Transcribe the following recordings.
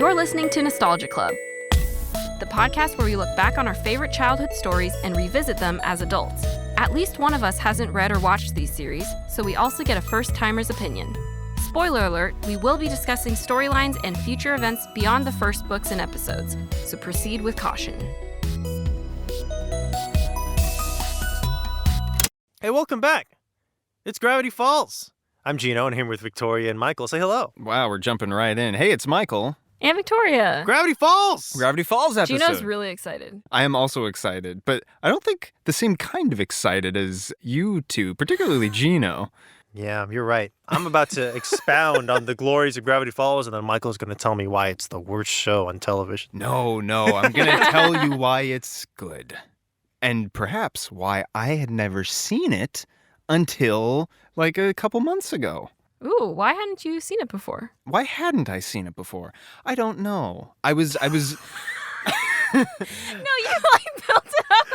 You're listening to Nostalgia Club, the podcast where we look back on our favorite childhood stories and revisit them as adults. At least one of us hasn't read or watched these series, so we also get a first-timer's opinion. Spoiler alert, we will be discussing storylines and future events beyond the first books and episodes, so proceed with caution. Hey, welcome back. It's Gravity Falls. I'm Jino, and here with Victoria and Michael. Say hello. Wow, we're jumping right in. Hey, it's Michael. And Victoria. Gravity Falls! Gravity Falls episode. Gino's really excited. I am also excited, but I don't think the same kind of excited as you two, particularly Jino. Yeah, you're right. I'm about to expound on the glories of Gravity Falls, and then Michael's going to tell me why it's the worst show on television. No, I'm going to tell you why it's good. And perhaps why I had never seen it until like a couple months ago. Ooh, why hadn't you seen it before? Why hadn't I seen it before? I don't know. I was... No, you built it up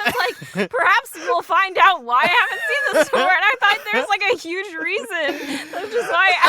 as perhaps we'll find out why I haven't seen this before, and I thought there's a huge reason. That's just why I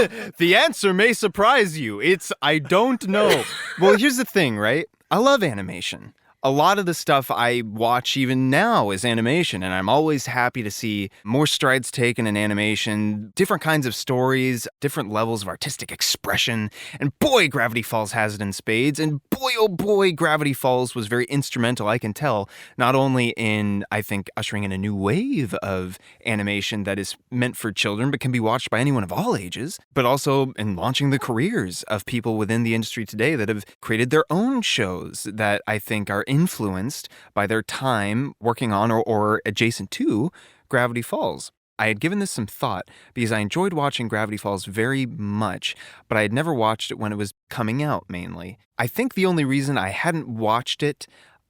asked. The answer may surprise you. It's, I don't know. Well, here's the thing, right? I love animation. A lot of the stuff I watch even now is animation, and I'm always happy to see more strides taken in animation, different kinds of stories, different levels of artistic expression, and boy, Gravity Falls has it in spades, and boy, oh boy, Gravity Falls was very instrumental, I can tell, not only in, I think, ushering in a new wave of animation that is meant for children, but can be watched by anyone of all ages, but also in launching the careers of people within the industry today that have created their own shows that I think are influenced by their time working on or adjacent to Gravity Falls. I had given this some thought because I enjoyed watching Gravity Falls very much, but I had never watched it when it was coming out mainly. I think the only reason I hadn't watched it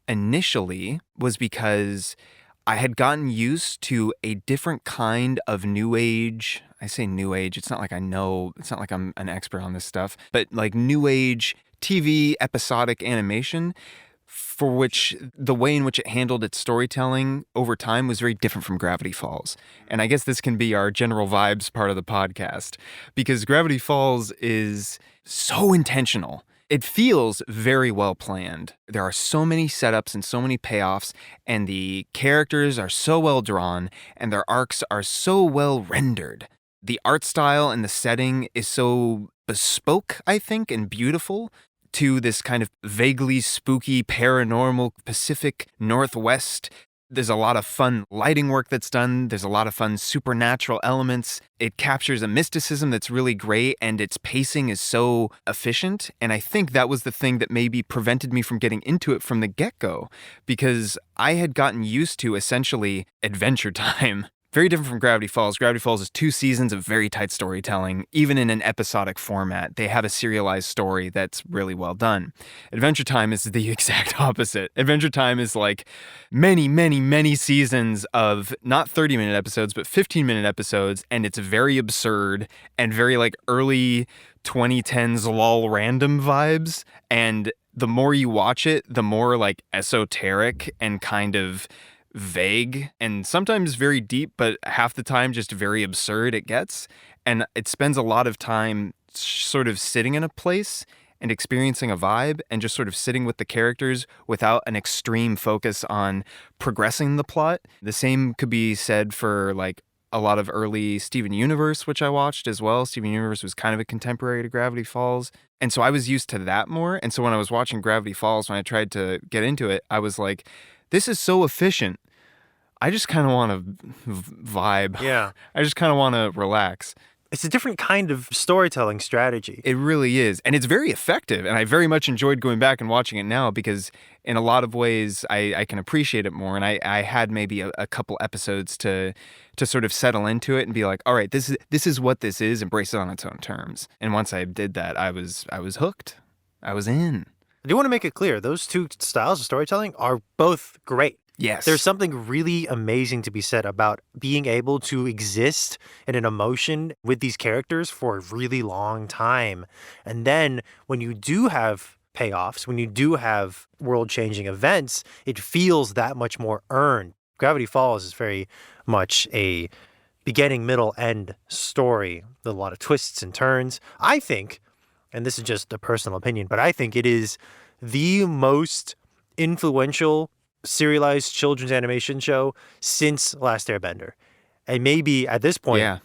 initially was because I had gotten used to a different kind of new age. I say new age, it's not like I know, it's not like I'm an expert on this stuff, but like new age TV episodic animation, for which the way in which it handled its storytelling over time was very different from Gravity Falls. And I guess this can be our general vibes part of the podcast, because Gravity Falls is so intentional. It feels very well planned. There are so many setups and so many payoffs, and the characters are so well drawn, and their arcs are so well rendered. The art style and the setting is so bespoke, I think, and beautiful, to this kind of vaguely spooky, paranormal Pacific Northwest. There's a lot of fun lighting work that's done. There's a lot of fun supernatural elements. It captures a mysticism that's really great, and its pacing is so efficient. And I think that was the thing that maybe prevented me from getting into it from the get-go, because I had gotten used to essentially Adventure Time. Very different from Gravity Falls. Gravity Falls is 2 seasons of very tight storytelling. Even in an episodic format, they have a serialized story that's really well done. Adventure Time is the exact opposite. Adventure Time is like many, many, many seasons of not 30-minute episodes, but 15-minute episodes, and it's very absurd and very like early 2010s lol random vibes. And the more you watch it, the more like esoteric and kind of vague and sometimes very deep, but half the time just very absurd it gets. And it spends a lot of time sort of sitting in a place and experiencing a vibe and just sort of sitting with the characters without an extreme focus on progressing the plot. The same could be said for like a lot of early Steven Universe, which I watched as well. Steven Universe was kind of a contemporary to Gravity Falls. And so I was used to that more. And so when I was watching Gravity Falls, when I tried to get into it, I was like, this is so efficient. I just kind of want to vibe. Yeah. I just kind of want to relax. It's a different kind of storytelling strategy. It really is. And it's very effective. And I very much enjoyed going back and watching it now because in a lot of ways I can appreciate it more. And I had maybe a couple episodes to sort of settle into it and be like, all right, this is what this is, embrace it on its own terms. And once I did that, I was hooked. I was in. I do want to make it clear, those two styles of storytelling are both great. Yes. There's something really amazing to be said about being able to exist in an emotion with these characters for a really long time. And then when you do have payoffs, when you do have world-changing events, it feels that much more earned. Gravity Falls is very much a beginning, middle, end story with a lot of twists and turns. I think and this is just a personal opinion, but I think it is the most influential serialized children's animation show since Last Airbender. And maybe at this point,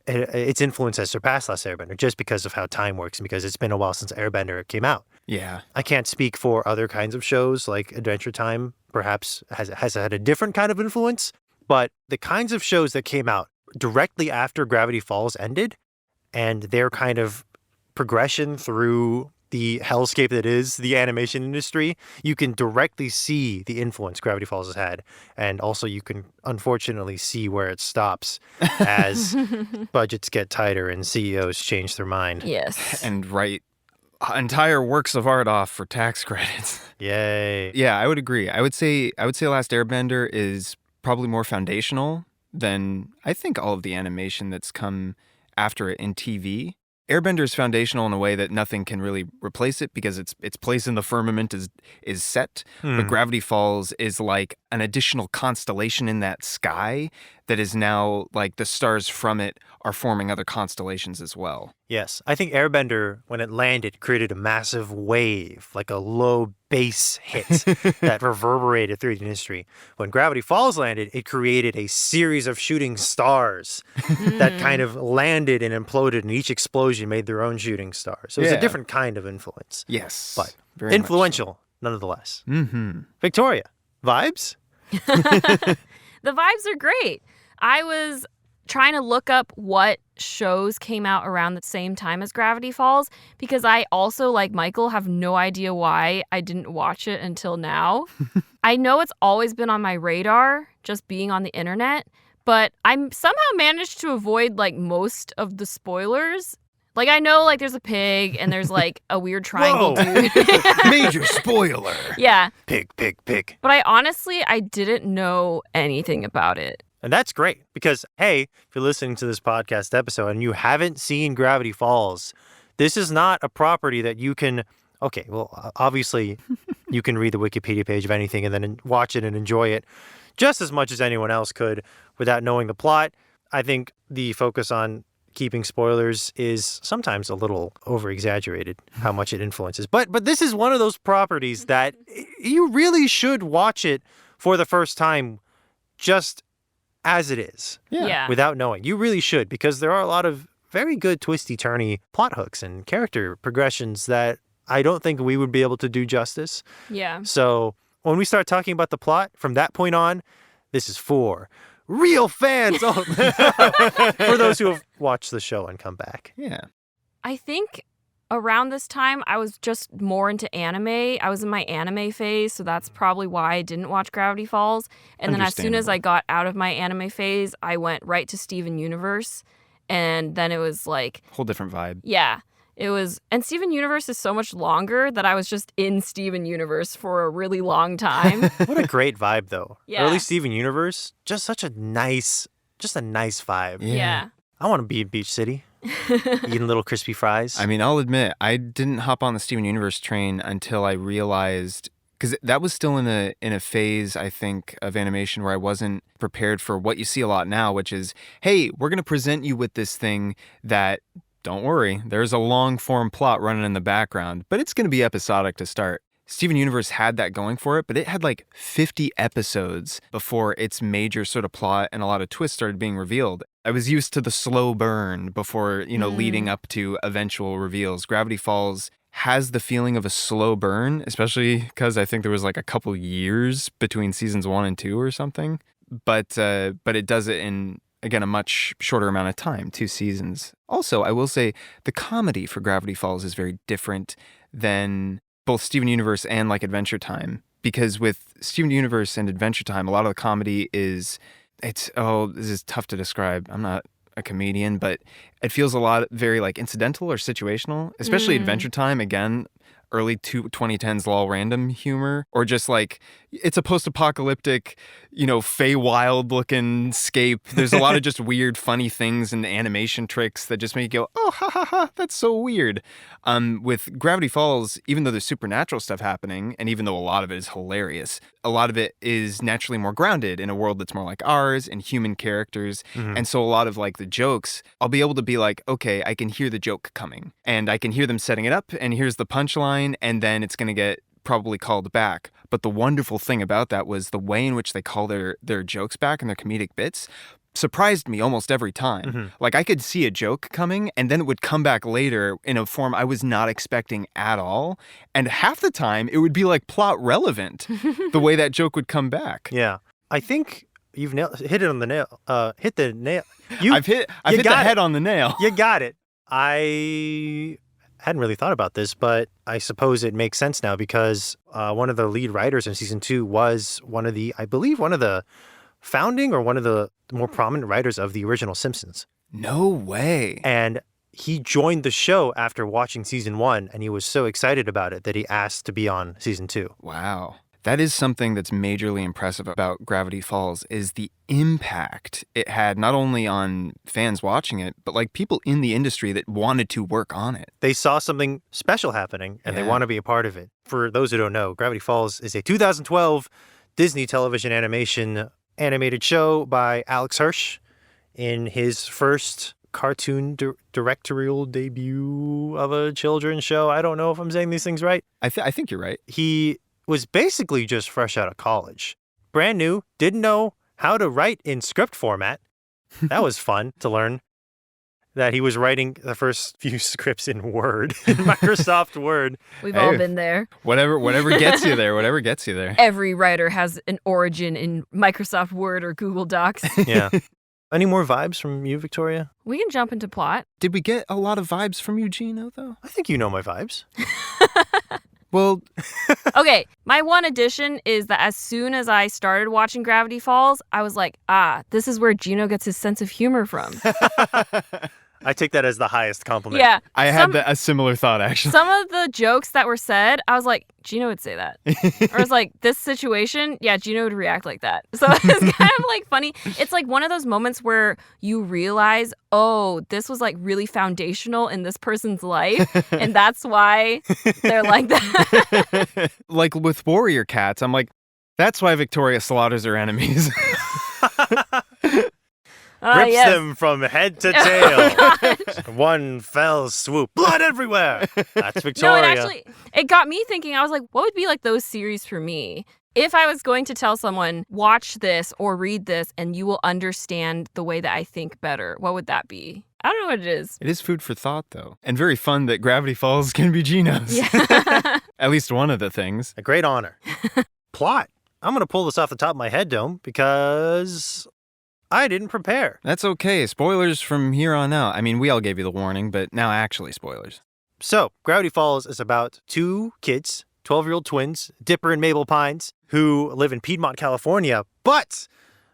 its influence has surpassed Last Airbender just because of how time works and because it's been a while since Airbender came out. Yeah. I can't speak for other kinds of shows like Adventure Time, perhaps has had a different kind of influence, but the kinds of shows that came out directly after Gravity Falls ended and their kind of progression through the hellscape that is the animation industry, you can directly see the influence Gravity Falls has had. And also you can unfortunately see where it stops as budgets get tighter and CEOs change their mind. Yes. And write entire works of art off for tax credits. Yay. Yeah, I would agree. I would say Last Airbender is probably more foundational than I think all of the animation that's come after it in TV. Airbender is foundational in a way that nothing can really replace it because its place in the firmament is set. But Gravity Falls is like an additional constellation in that sky that is now like the stars from it are forming other constellations as well. Yes. I think Airbender, when it landed, created a massive wave, like a low bass hit that reverberated through the industry. When Gravity Falls landed, it created a series of shooting stars that kind of landed and imploded, and each explosion made their own shooting star. So it was a different kind of influence. Yes. But very influential, nonetheless. Mm-hmm. Victoria, vibes? The vibes are great. I was trying to look up what shows came out around the same time as Gravity Falls because I also, like Michael, have no idea why I didn't watch it until now. I know it's always been on my radar, just being on the internet, but I'm somehow managed to avoid like most of the spoilers. Like I know like there's a pig and there's like a weird triangle dude. Major spoiler. Yeah. Pig. But I didn't know anything about it. And that's great because, hey, if you're listening to this podcast episode and you haven't seen Gravity Falls, this is not a property that you can, okay, well, obviously you can read the Wikipedia page of anything and then watch it and enjoy it just as much as anyone else could without knowing the plot. I think the focus on keeping spoilers is sometimes a little over-exaggerated, how much it influences. But this is one of those properties that you really should watch it for the first time just as it is, without knowing. You really should, because there are a lot of very good twisty-turny plot hooks and character progressions that I don't think we would be able to do justice. Yeah. So when we start talking about the plot, from that point on, this is for real fans, for those who have watched the show and come back. Yeah. I think around this time, I was just more into anime. I was in my anime phase, so that's probably why I didn't watch Gravity Falls. And then as soon as I got out of my anime phase, I went right to Steven Universe. And then it was like... whole different vibe. Yeah. It was... And Steven Universe is so much longer that I was just in Steven Universe for a really long time. What a great vibe, though. Yeah. Early Steven Universe, just such a nice vibe. Yeah. I want to be in Beach City. Eating little crispy fries. I mean, I'll admit, I didn't hop on the Steven Universe train until I realized, because that was still in a phase, I think, of animation where I wasn't prepared for what you see a lot now, which is, hey, we're going to present you with this thing that, don't worry, there's a long-form plot running in the background, but it's going to be episodic to start. Steven Universe had that going for it, but it had like 50 episodes before its major sort of plot and a lot of twists started being revealed. I was used to the slow burn before, leading up to eventual reveals. Gravity Falls has the feeling of a slow burn, especially because I think there was like a couple years between seasons 1 and 2 or something. But it does it in, again, a much shorter amount of time, 2 seasons. Also, I will say the comedy for Gravity Falls is very different than both Steven Universe and like Adventure Time, because with Steven Universe and Adventure Time, a lot of the comedy is, this is tough to describe. I'm not a comedian, but it feels a lot very like incidental or situational, especially Adventure Time. Again, early 2010s lol random humor, or just like it's a post-apocalyptic, Feywild looking scape. There's a lot of just weird, funny things and animation tricks that just make you go, oh, ha, ha, ha, that's so weird. With Gravity Falls, even though there's supernatural stuff happening, and even though a lot of it is hilarious, a lot of it is naturally more grounded in a world that's more like ours and human characters. Mhm. And so a lot of like the jokes, I'll be able to be like, okay, I can hear the joke coming and I can hear them setting it up, and here's the punchline, and then it's going to get probably called back. But the wonderful thing about that was the way in which they call their jokes back and their comedic bits surprised me almost every time. Mm-hmm. Like I could see a joke coming and then it would come back later in a form I was not expecting at all. And half the time it would be like plot relevant, the way that joke would come back. Yeah. I think you've hit it on the nail. Hit the nail. I've hit the head on the nail. You got it. I hadn't really thought about this, but I suppose it makes sense now because one of the lead writers in season 2 was I believe one of the founding or one of the more prominent writers of the original Simpsons. No way. And he joined the show after watching season 1, and he was so excited about it that he asked to be on season 2. Wow. That is something that's majorly impressive about Gravity Falls is the impact it had not only on fans watching it, but like people in the industry that wanted to work on it. They saw something special happening, and they Yeah. want to be a part of it. For those who don't know, Gravity Falls is a 2012 Disney television animated show by Alex Hirsh in his first cartoon directorial debut of a children's show. I don't know if I'm saying these things right. I think you're right. He was basically just fresh out of college. Brand new, didn't know how to write in script format. That was fun to learn. That he was writing the first few scripts in Word, in Microsoft Word. We've all Hey. been there. Whatever gets you there, whatever gets you there. Every writer has an origin in Microsoft Word or Google Docs. Yeah. Any more vibes from you, Victoria? We can jump into plot. Did we get a lot of vibes from you, Jino, though? I think you know my vibes. Well, Okay, my one addition is that as soon as I started watching Gravity Falls, I was like, this is where Jino gets his sense of humor from. I take that as the highest compliment. Yeah. I had a similar thought, actually. Some of the jokes that were said, I was like, Jino would say that. Or I was like, this situation, yeah, Jino would react like that. So it's kind of like funny. It's like one of those moments where you realize, oh, this was like really foundational in this person's life. And that's why they're like that. Like with Warrior Cats, I'm like, that's why Victoria slaughters her enemies. Rips Yes. them from head to Oh, tail. gosh. One fell swoop. Blood everywhere. That's No, Victoria. it got me thinking. I was like, what would be like those series for me? If I was going to tell someone, watch this or read this and you will understand the way that I think better, what would that be? I don't know what it is. It is food for thought, though. And very fun that Gravity Falls can be Gino's. Yeah. At least one of the things. A great honor. Plot. I'm going to pull this off the top of my head, Dome, because I didn't prepare. That's okay. Spoilers from here on out. I mean, we all gave you the warning, but now actually spoilers. So, Gravity Falls is about two kids, 12-year-old twins, Dipper and Mabel Pines, who live in Piedmont, California. But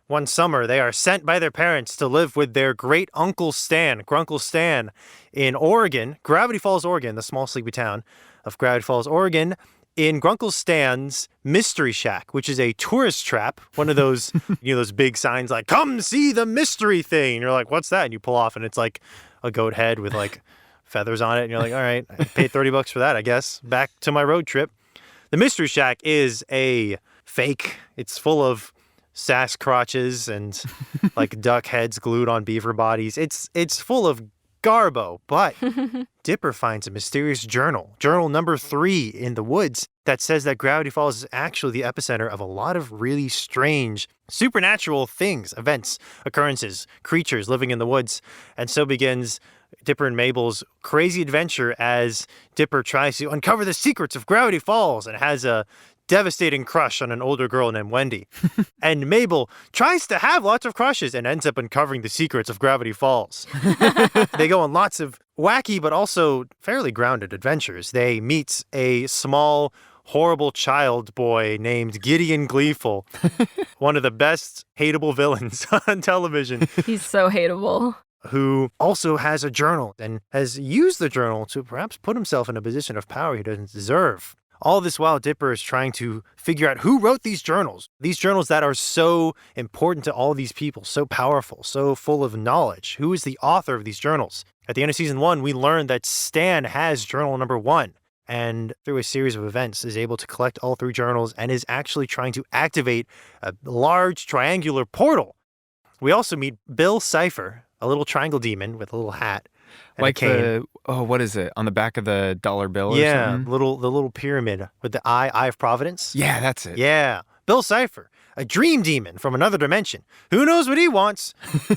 one summer, they are sent by their parents to live with their great Uncle Stan, Grunkle Stan, in Oregon, Gravity Falls, Oregon, the small sleepy town of Gravity Falls, Oregon, in Grunkle Stan's Mystery Shack, which is a tourist trap, one of those, those big signs like, come see the mystery thing. And you're like, what's that? And you pull off and it's like a goat head with like feathers on it. And you're like, all right, I paid $30 for that, I guess. Back to my road trip. The Mystery Shack is a fake. It's full of sass crotches and like duck heads glued on beaver bodies. It's full of garbo, but Dipper finds a mysterious journal number 3 in the woods that says that Gravity Falls is actually the epicenter of a lot of really strange supernatural things, events, occurrences, creatures living in the woods. And so begins Dipper and Mabel's crazy adventure as Dipper tries to uncover the secrets of Gravity Falls and has a devastating crush on an older girl named Wendy. And Mabel tries to have lots of crushes and ends up uncovering the secrets of Gravity Falls. They go on lots of wacky but also fairly grounded adventures. They meet a small, horrible child boy named Gideon Gleeful, one of the best hateable villains on television. He's so hateable. who also has a journal and has used the journal to perhaps put himself in a position of power he doesn't deserve. All this while, Dipper is trying to figure out who wrote these journals that are so important to all these people, so powerful, so full of knowledge. Who is the author of these journals? At the end of season 1, we learned that Stan has journal number 1, and through a series of events is able to collect all 3 journals and is actually trying to activate a large triangular portal. We also meet Bill Cipher, a little triangle demon with a little hat. Like what is it? On the back of the dollar bill or something? The little pyramid with the eye of Providence. Yeah, that's it. Yeah. Bill Cipher, a dream demon from another dimension. Who knows what he wants?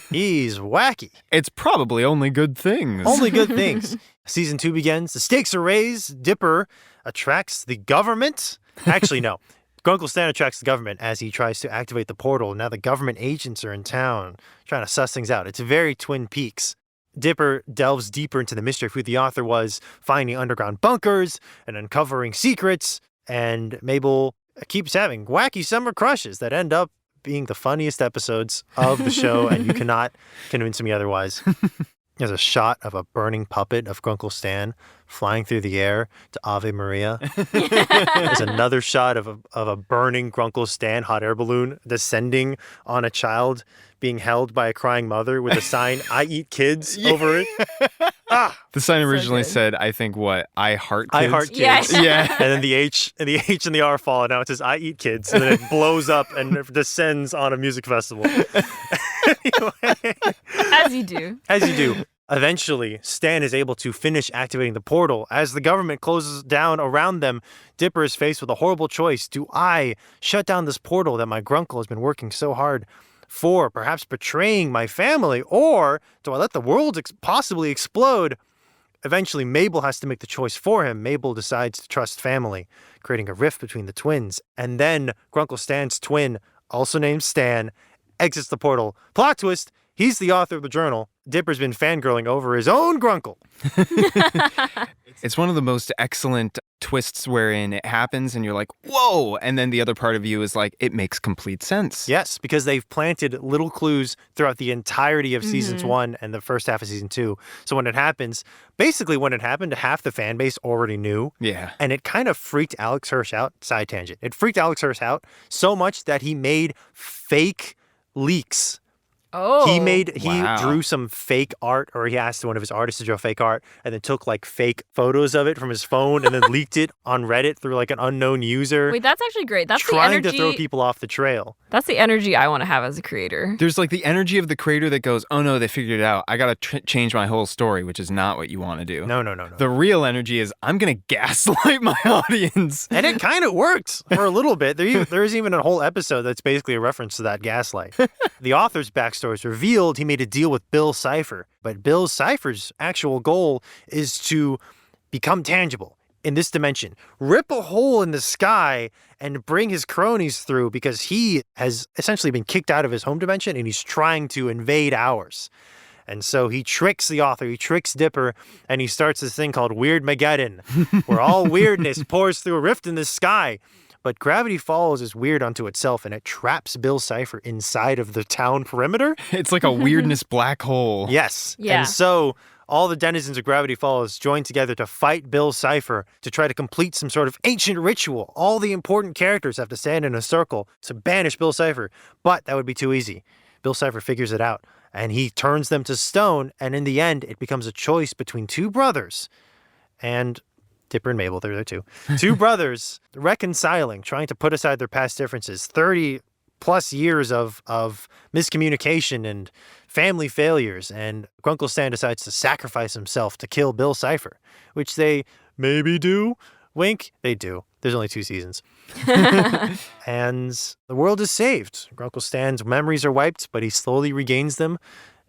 He's wacky. It's probably only good things. Only good things. Season 2 begins. The stakes are raised. Dipper attracts the government. Actually, no. Grunkle Stan attracts the government as he tries to activate the portal. Now the government agents are in town trying to suss things out. It's very Twin Peaks. Dipper delves deeper into the mystery of who the author was, finding underground bunkers and uncovering secrets. And Mabel keeps having wacky summer crushes that end up being the funniest episodes of the show, and you cannot convince me otherwise. There's a shot of a burning puppet of Grunkle Stan flying through the air to Ave Maria. There's another shot of a burning Grunkle Stan hot air balloon descending on a child being held by a crying mother with a sign, "I eat kids," over it. The sign originally said, I think, what? I heart kids? I heart kids. Yes. Yeah. And then the H and the R fall, and now it says, "I eat kids." And then it blows up and descends on a music festival. Anyway. As you do. As you do. Eventually, Stan is able to finish activating the portal. As the government closes down around them, Dipper is faced with a horrible choice. Do I shut down this portal that my grunkle has been working so hard for, perhaps betraying my family, or do I let the world possibly explode? Eventually, Mabel has to make the choice for him. Mabel decides to trust family, creating a rift between the twins. And then Grunkle Stan's twin, also named Stan, exits the portal. Plot twist, he's the author of the journal. Dipper's been fangirling over his own grunkle. It's one of the most excellent twists wherein it happens and you're like, whoa! And then the other part of you is like, it makes complete sense. Yes, because they've planted little clues throughout the entirety of seasons 1 and the first half of season 2. So when it happens, basically when it happened, half the fan base already knew. Yeah. And it kind of freaked Alex Hirsh out. Side tangent. It freaked Alex Hirsh out so much that he made fake leaks. Oh. He Wow. drew some fake art, or he asked one of his artists to draw fake art, and then took like fake photos of it from his phone and then leaked it on Reddit through like an unknown user. Wait, that's actually great. That's the trying energy. to throw people off the trail. That's the energy I want to have as a creator. There's like the energy of the creator that goes, oh no, they figured it out. I got to change my whole story, which is not what you want to do. No. The real energy is, I'm going to gaslight my audience. And it kind of worked for a little bit. There's even a whole episode that's basically a reference to that gaslight. The author's backstory is revealed. He made a deal with Bill Cipher, but Bill Cipher's actual goal is to become tangible in this dimension, rip a hole in the sky and bring his cronies through, because he has essentially been kicked out of his home dimension and he's trying to invade ours. And so he tricks the author, he tricks Dipper, and he starts this thing called Weirdmageddon, where all weirdness pours through a rift in the sky. But Gravity Falls is weird unto itself, and it traps Bill Cipher inside of the town perimeter. It's like a weirdness black hole. Yes. Yeah. And so all the denizens of Gravity Falls join together to fight Bill Cipher to try to complete some sort of ancient ritual. All the important characters have to stand in a circle to banish Bill Cipher, but that would be too easy. Bill Cipher figures it out, and he turns them to stone, and in the end, it becomes a choice between two brothers. And Dipper and Mabel, they're there too. Two brothers reconciling, trying to put aside their past differences. 30 plus years of miscommunication and family failures. And Grunkle Stan decides to sacrifice himself to kill Bill Cipher, which they maybe do. Wink, they do. There's only 2 seasons. And the world is saved. Grunkle Stan's memories are wiped, but he slowly regains them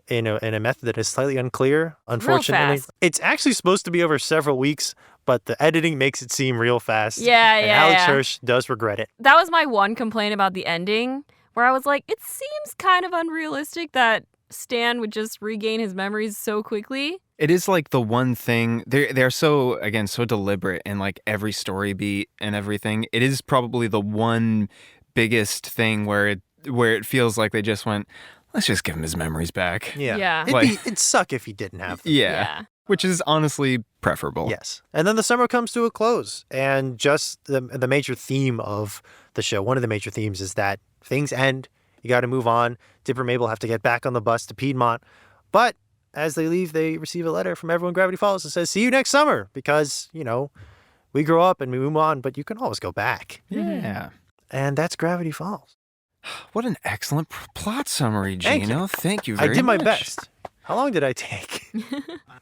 in a method that is slightly unclear, unfortunately. fast. It's actually supposed to be over several weeks, but the editing makes it seem real fast. Yeah, and yeah, Alex yeah. Hirsh does regret it. That was my one complaint about the ending, where I was like, it seems kind of unrealistic that Stan would just regain his memories so quickly. It is like the one thing, they're so, again, so deliberate in like every story beat and everything. It is probably the one biggest thing where it feels like they just went, let's just give him his memories back. Yeah. It'd suck if he didn't have them. Yeah. Which is honestly preferable. Yes. And then the summer comes to a close. And just the major theme of the show, one of the major themes is that things end. You got to move on. Dipper and Mabel have to get back on the bus to Piedmont. But as they leave, they receive a letter from everyone Gravity Falls that says, see you next summer. Because, we grow up and we move on, but you can always go back. Yeah. And that's Gravity Falls. What an excellent plot summary, Gino. Thank you very much. I did my best. How long did I take?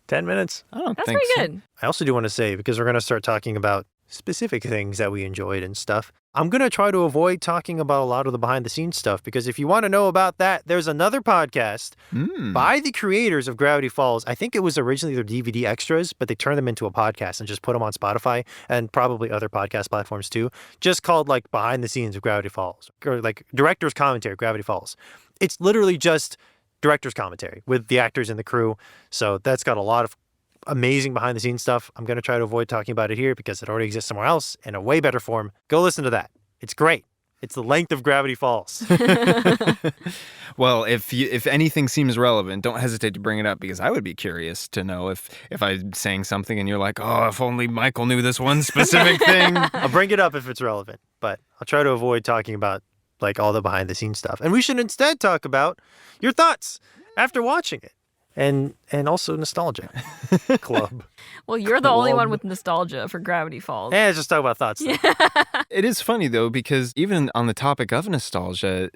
10 minutes? I don't That's think pretty so. good. I also do want to say, because we're going to start talking about specific things that we enjoyed and stuff, I'm going to try to avoid talking about a lot of the behind-the-scenes stuff, because if you want to know about that, there's another podcast by the creators of Gravity Falls. I think it was originally their DVD extras, but they turned them into a podcast and just put them on Spotify and probably other podcast platforms too, just called like Behind the Scenes of Gravity Falls, or like Director's Commentary, Gravity Falls. It's literally just director's commentary with the actors and the crew. So that's got a lot of amazing behind the scenes stuff. I'm going to try to avoid talking about it here because it already exists somewhere else in a way better form. Go listen to that. It's great. It's the length of Gravity Falls. Well, if anything seems relevant, don't hesitate to bring it up, because I would be curious to know if I'm saying something and you're like, oh, if only Michael knew this one specific thing. I'll bring it up if it's relevant, but I'll try to avoid talking about like all the behind the scenes stuff. And we should instead talk about your thoughts after watching it. And also nostalgia club. Well, you're the only one with nostalgia for Gravity Falls. Let's just talk about thoughts. It is funny, though, because even on the topic of nostalgia,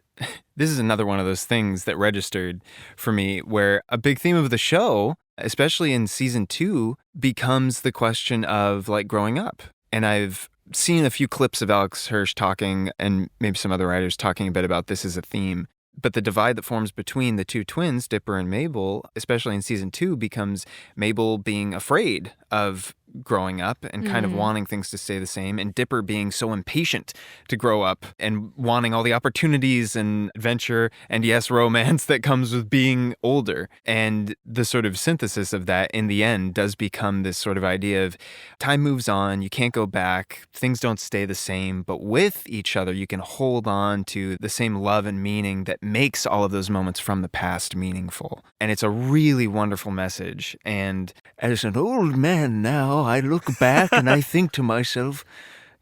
this is another one of those things that registered for me, where a big theme of the show, especially in season 2, becomes the question of like growing up. And I've seen a few clips of Alex Hirsh talking, and maybe some other writers talking a bit about this as a theme. But the divide that forms between the two twins, Dipper and Mabel, especially in season 2, becomes Mabel being afraid of growing up and kind of wanting things to stay the same, and Dipper being so impatient to grow up and wanting all the opportunities and adventure and, yes, romance that comes with being older. And the sort of synthesis of that in the end does become this sort of idea of time moves on, you can't go back, things don't stay the same, but with each other you can hold on to the same love and meaning that makes all of those moments from the past meaningful. And it's a really wonderful message. And as an old man now, I look back and I think to myself,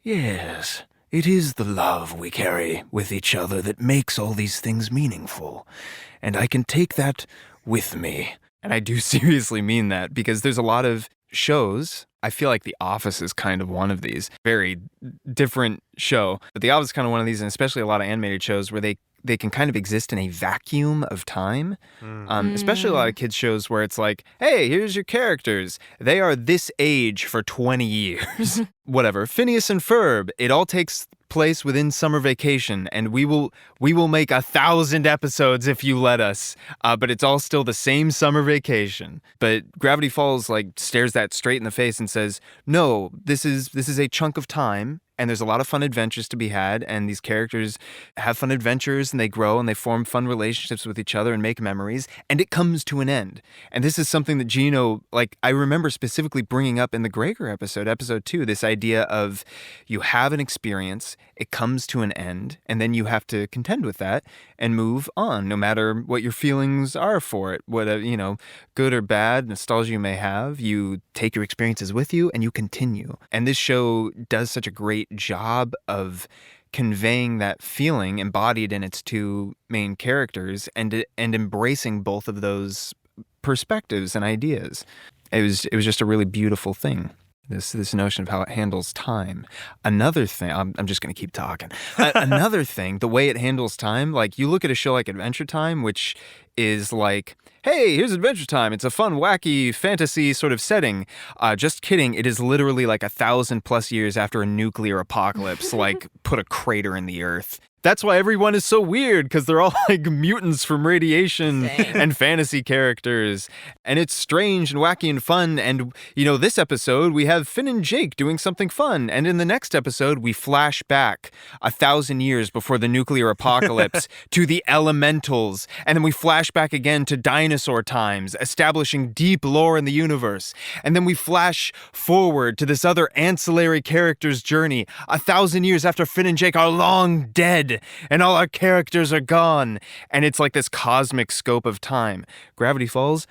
yes, it is the love we carry with each other that makes all these things meaningful. And I can take that with me. And I do seriously mean that, because there's a lot of shows. I feel like The Office is kind of one of these. Very different show. But The Office is kind of one of these, and especially a lot of animated shows where they can kind of exist in a vacuum of time, especially a lot of kids shows where it's like, hey, here's your characters. They are this age for 20 years. Whatever. Phineas and Ferb, it all takes place within summer vacation, and we will make 1,000 episodes if you let us, but it's all still the same summer vacation. But Gravity Falls like stares that straight in the face and says, no, this is a chunk of time. And there's a lot of fun adventures to be had, and these characters have fun adventures, and they grow, and they form fun relationships with each other and make memories, and it comes to an end. And this is something that Jino, like, I remember specifically bringing up in the Gregor episode 2, this idea of you have an experience, it comes to an end, and then you have to contend with that and move on, no matter what your feelings are for it, whether, good or bad, nostalgia you may have, you take your experiences with you, and you continue. And this show does such a great job of conveying that feeling embodied in its two main characters and embracing both of those perspectives and ideas. It was just a really beautiful thing. This notion of how it handles time. Another thing, I'm just going to keep talking. Another thing, the way it handles time, like you look at a show like Adventure Time, which is like, hey, here's Adventure Time. It's a fun, wacky, fantasy sort of setting. Just kidding. It is literally like 1,000+ years after a nuclear apocalypse, like put a crater in the earth. That's why everyone is so weird, because they're all like mutants from radiation and fantasy characters. And it's strange and wacky and fun. And, this episode, we have Finn and Jake doing something fun. And in the next episode, we flash back 1,000 years before the nuclear apocalypse to the elementals. And then we flash back again to dinosaur times, establishing deep lore in the universe. And then we flash forward to this other ancillary character's journey 1,000 years after Finn and Jake are long dead. dead and all our characters are gone. And it's like this cosmic scope of time. Gravity Falls,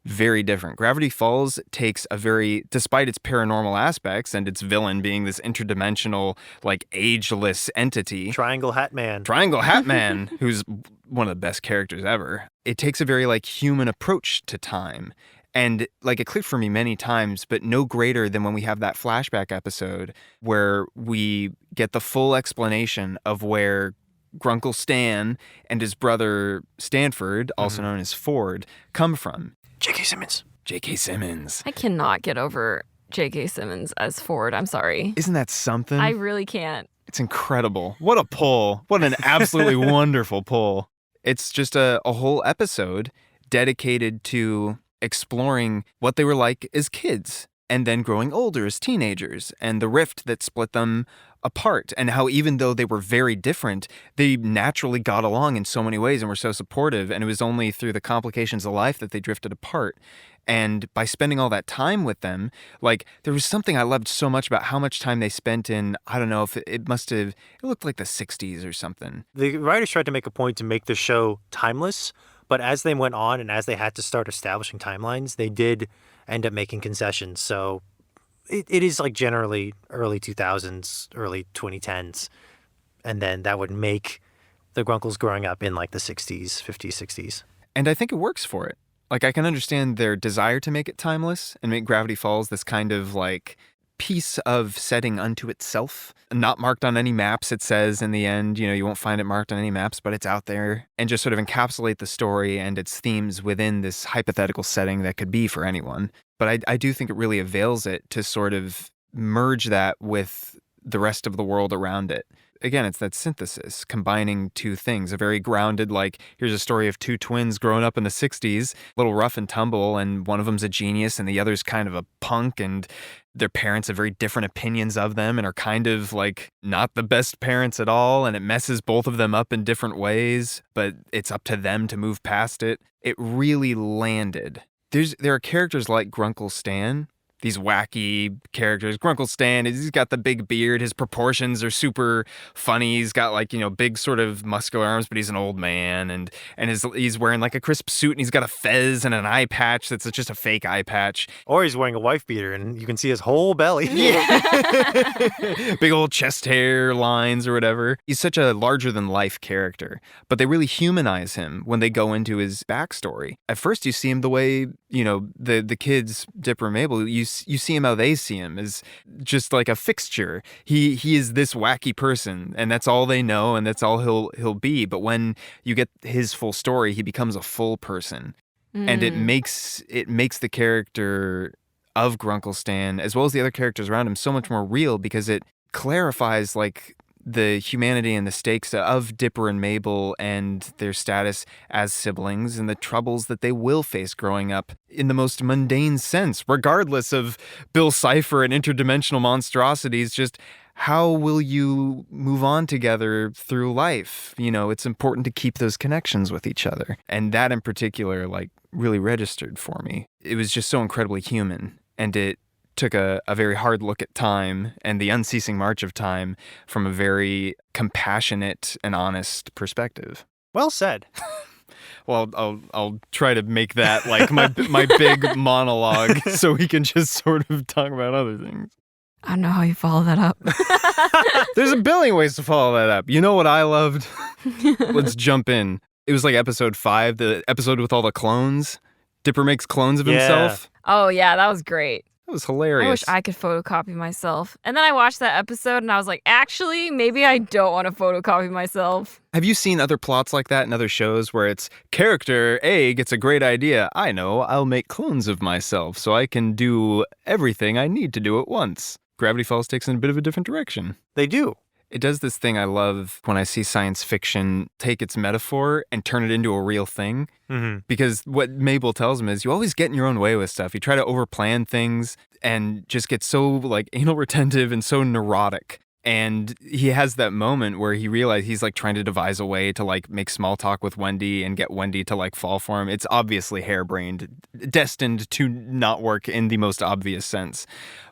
very different. Gravity Falls takes a very, despite its paranormal aspects and its villain being this interdimensional, like ageless entity. Triangle Hat Man. Triangle Hat Man, who's one of the best characters ever. It takes a very like human approach to time. And like it clicked for me many times, but no greater than when we have that flashback episode where we get the full explanation of where Grunkle Stan and his brother Stanford, also known as Ford, come from. J.K. Simmons. J.K. Simmons. I cannot get over J.K. Simmons as Ford. I'm sorry. Isn't that something? I really can't. It's incredible. What a pull. What an absolutely wonderful pull. It's just a whole episode dedicated to exploring what they were like as kids and then growing older as teenagers and the rift that split them apart and how even though they were very different, they naturally got along in so many ways and were so supportive. And it was only through the complications of life that they drifted apart. And by spending all that time with them, like there was something I loved so much about how much time they spent in, I don't know if it looked like the 60s or something. The writers tried to make a point to make the show timeless, but as they went on and as they had to start establishing timelines, they did end up making concessions. So it is like generally early 2000s, early 2010s. And then that would make the Grunkles growing up in like the 60s, 50s, 60s. And I think it works for it. Like I can understand their desire to make it timeless and make Gravity Falls this kind of like piece of setting unto itself, not marked on any maps. It says in the end, you won't find it marked on any maps, but it's out there, and just sort of encapsulate the story and its themes within this hypothetical setting that could be for anyone. But I do think it really avails it to sort of merge that with the rest of the world around it. Again, it's that synthesis, combining two things, a very grounded, like, here's a story of two twins growing up in the 60s, a little rough and tumble, and one of them's a genius and the other's kind of a punk, and their parents have very different opinions of them and are kind of like not the best parents at all, and it messes both of them up in different ways, but it's up to them to move past it. It really landed. There are characters like Grunkle Stan, these wacky characters. Grunkle Stan, he's got the big beard. His proportions are super funny. He's got like, big sort of muscular arms, but he's an old man. And he's wearing like a crisp suit, and he's got a fez and an eye patch that's just a fake eye patch. Or he's wearing a wife beater and you can see his whole belly. Yeah. Big old chest hair lines or whatever. He's such a larger than life character, but they really humanize him when they go into his backstory. At first you see him the way, the kids, Dipper and Mabel, you see him how they see him, as just like a fixture. He is this wacky person, and that's all they know, and that's all he'll be. But when you get his full story, he becomes a full person, and it makes the character of Grunkle Stan, as well as the other characters around him, so much more real, because it clarifies like the humanity and the stakes of Dipper and Mabel and their status as siblings and the troubles that they will face growing up in the most mundane sense, regardless of Bill Cipher and interdimensional monstrosities. Just how will you move on together through life? It's important to keep those connections with each other. And that in particular, like, really registered for me. It was just so incredibly human, and it took a very hard look at time and the unceasing march of time from a very compassionate and honest perspective. Well said. Well, I'll try to make that like my big monologue so we can just sort of talk about other things. I don't know how you follow that up. There's a billion ways to follow that up. You know what I loved? Let's jump in. It was like episode 5, the episode with all the clones. Dipper makes clones of himself. Oh, yeah, that was great. That was hilarious. I wish I could photocopy myself. And then I watched that episode and I was like, actually, maybe I don't want to photocopy myself. Have you seen other plots like that in other shows where it's character A gets a great idea? I know, I'll make clones of myself so I can do everything I need to do at once. Gravity Falls takes in a bit of a different direction. They do. It does this thing I love when I see science fiction take its metaphor and turn it into a real thing. Mm-hmm. Because what Mabel tells him is you always get in your own way with stuff. You try to overplan things and just get so like anal retentive and so neurotic. And he has that moment where he realizes he's like trying to devise a way to like make small talk with Wendy and get Wendy to like fall for him. It's obviously harebrained, destined to not work in the most obvious sense.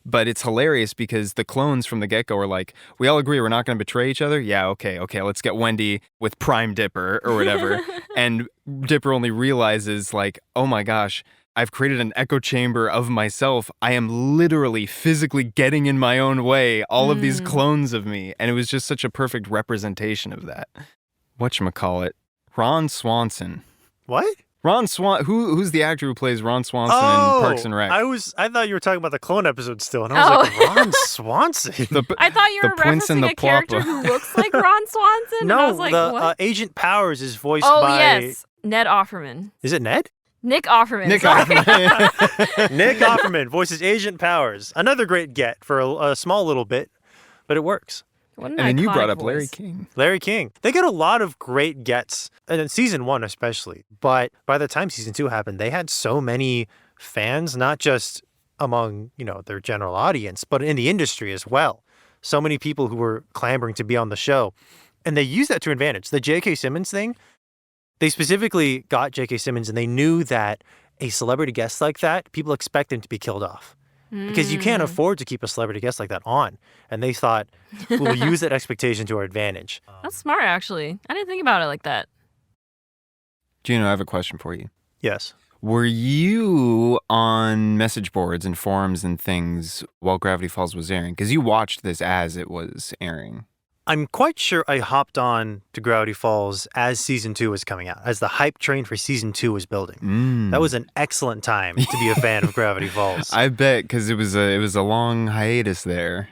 But it's hilarious because the clones from the get-go are like, we all agree we're not going to betray each other. Yeah, okay, let's get Wendy with Prime Dipper or whatever. And Dipper only realizes like, oh my gosh, I've created an echo chamber of myself. I am literally physically getting in my own way, all of these clones of me. And it was just such a perfect representation of that. Whatchamacallit? Ron Swanson. What? Ron Swan. Who's the actor who plays Ron Swanson in Parks and Rec? I thought you were talking about the clone episode still, and I was like, Ron Swanson. I thought you were referencing a character who looks like Ron Swanson. No, and I was like, what? Agent Powers is voiced by... yes, Ned Offerman. Is it Ned? Nick Offerman. Nick Offerman. Nick Offerman voices Agent Powers. Another great get for a small little bit, but it works. And then you brought up Larry King. Larry King. They get a lot of great gets, and in season 1 especially. But by the time season 2 happened, they had so many fans, not just among, their general audience, but in the industry as well. So many people who were clamoring to be on the show. And they used that to advantage. The J.K. Simmons thing, they specifically got J.K. Simmons, and they knew that a celebrity guest like that, people expect him to be killed off. Because you can't afford to keep a celebrity guest like that on. And they thought, we'll use that expectation to our advantage. That's smart, actually. I didn't think about it like that. Jino, I have a question for you. Yes. Were you on message boards and forums and things while Gravity Falls was airing? Because you watched this as it was airing. I'm quite sure I hopped on to Gravity Falls as season 2 was coming out, as the hype train for season 2 was building. That was an excellent time to be a fan of Gravity Falls. I bet, because it was a long hiatus there.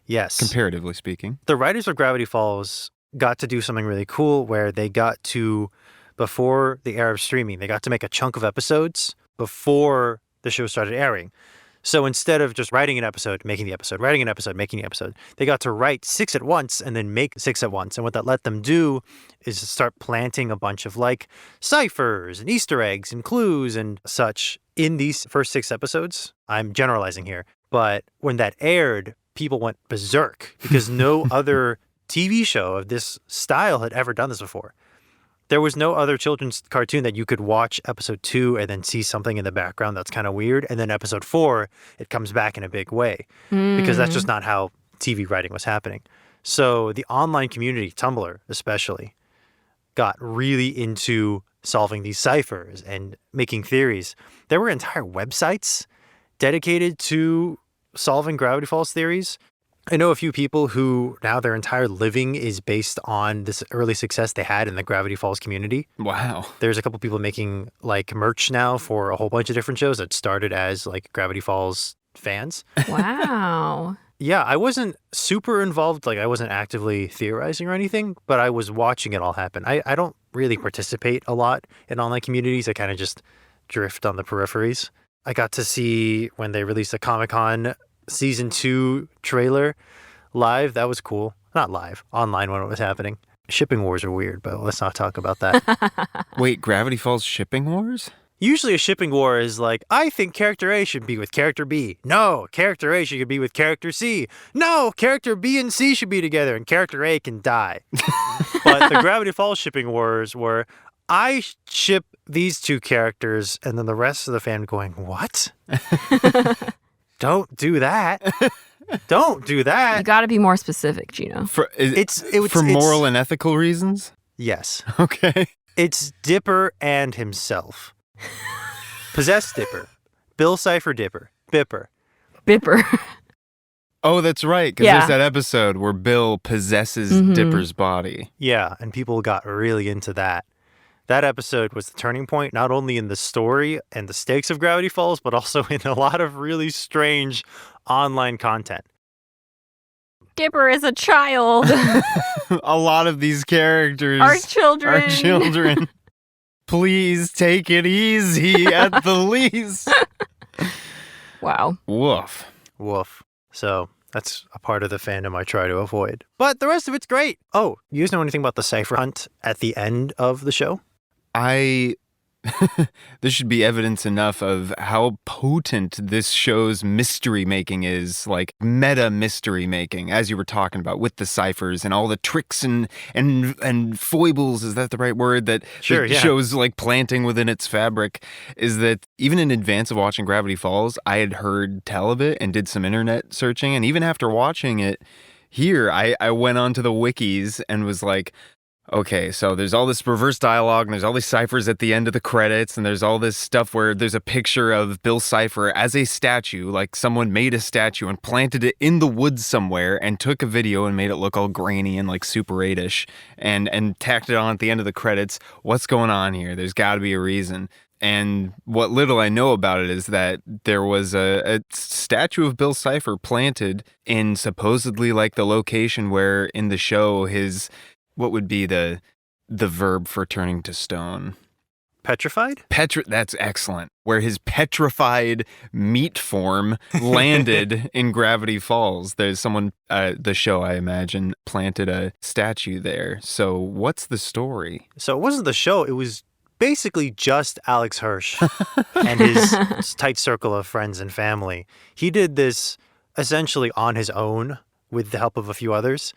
Yes. Comparatively speaking. The writers of Gravity Falls got to do something really cool where they got to, before the era of streaming, they got to make a chunk of episodes before the show started airing. So instead of just writing an episode, making the episode, writing an episode, making the episode, they got to write 6 at once and then make 6 at once. And what that let them do is start planting a bunch of like ciphers and Easter eggs and clues and such in these first 6 episodes. I'm generalizing here. But when that aired, people went berserk because no other TV show of this style had ever done this before. There was no other children's cartoon that you could watch episode 2 and then see something in the background that's kind of weird. And then episode 4, it comes back in a big way because that's just not how TV writing was happening. So the online community, Tumblr especially, got really into solving these ciphers and making theories. There were entire websites dedicated to solving Gravity Falls theories. I know a few people who now their entire living is based on this early success they had in the Gravity Falls community. Wow. There's a couple people making like merch now for a whole bunch of different shows that started as like Gravity Falls fans. Wow. Yeah, I wasn't super involved. Like I wasn't actively theorizing or anything, but I was watching it all happen. I don't really participate a lot in online communities. I kind of just drift on the peripheries. I got to see when they released the Comic-Con season 2 trailer live. That was cool. Not live, online when it was happening. Shipping wars are weird, but let's not talk about that. Wait, Gravity Falls shipping wars? Usually a shipping war is like, I think character A should be with character B. No, character A should be with character C. No, character B and C should be together and character A can die. But the Gravity Falls shipping wars were, I ship these 2 characters and then the rest of the fan going, what? Don't do that. Don't do that. You got to be more specific, Jino. For moral and ethical reasons? Yes. Okay. It's Dipper and himself. Possessed Dipper. Bill Cipher Dipper. Bipper. Oh, that's right. Because there's that episode where Bill possesses Dipper's body. Yeah, and people got really into that. That episode was the turning point, not only in the story and the stakes of Gravity Falls, but also in a lot of really strange online content. Dipper is a child. A lot of these characters are children. Please take it easy at the least. Wow. Woof. Woof. So that's a part of the fandom I try to avoid. But the rest of it's great. Oh, you guys know anything about the cipher hunt at the end of the show? I This should be evidence enough of how potent this show's mystery making is, like meta mystery making, as you were talking about with the ciphers and all the tricks and foibles, is that the right word, that Sure, the yeah. show's like planting within its fabric, is that even in advance of watching Gravity Falls, I had heard tell of it and did some internet searching. And even after watching it here, I went onto the wikis and was like, okay, so there's all this reverse dialogue, and there's all these ciphers at the end of the credits, and there's all this stuff where there's a picture of Bill Cipher as a statue, like someone made a statue and planted it in the woods somewhere and took a video and made it look all grainy and like Super 8-ish and tacked it on at the end of the credits. What's going on here? There's got to be a reason. And what little I know about it is that there was a statue of Bill Cipher planted in supposedly like the location where in the show his... What would be the verb for turning to stone? Petrified? That's excellent. Where his petrified meat form landed in Gravity Falls. There's someone, the show, I imagine, planted a statue there. So what's the story? So it wasn't the show. It was basically just Alex Hirsh and his tight circle of friends and family. He did this essentially on his own with the help of a few others.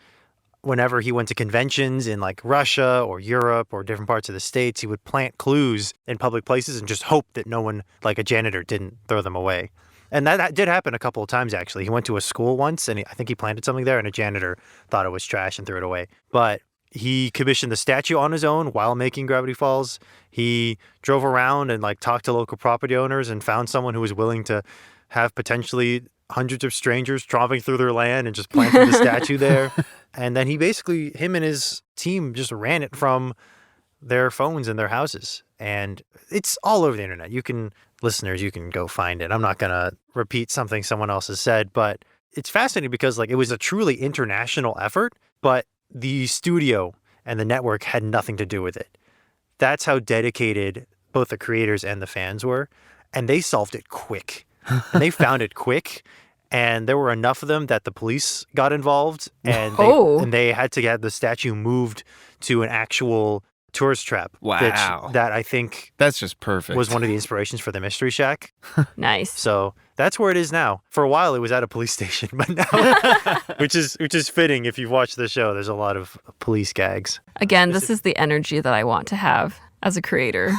Whenever he went to conventions in like Russia or Europe or different parts of the States, he would plant clues in public places and just hope that no one, like a janitor, didn't throw them away. And that did happen a couple of times, actually. He went to a school once, and I think he planted something there, and a janitor thought it was trash and threw it away. But he commissioned the statue on his own while making Gravity Falls. He drove around and like talked to local property owners and found someone who was willing to have potentially hundreds of strangers tromping through their land and just planted the statue there. And then him and his team just ran it from their phones in their houses. And it's all over the internet. Listeners, you can go find it. I'm not going to repeat something someone else has said, but it's fascinating because like it was a truly international effort, but the studio and the network had nothing to do with it. That's how dedicated both the creators and the fans were. And they solved it quick. And they found it quick. And there were enough of them that the police got involved, and they had to get the statue moved to an actual tourist trap. Wow. That I think that's just perfect. Was one of the inspirations for the Mystery Shack. Nice. So that's where it is now. For a while, it was at a police station, but now, which is fitting. If you've watched the show, there's a lot of police gags. Again, this is the energy that I want to have as a creator.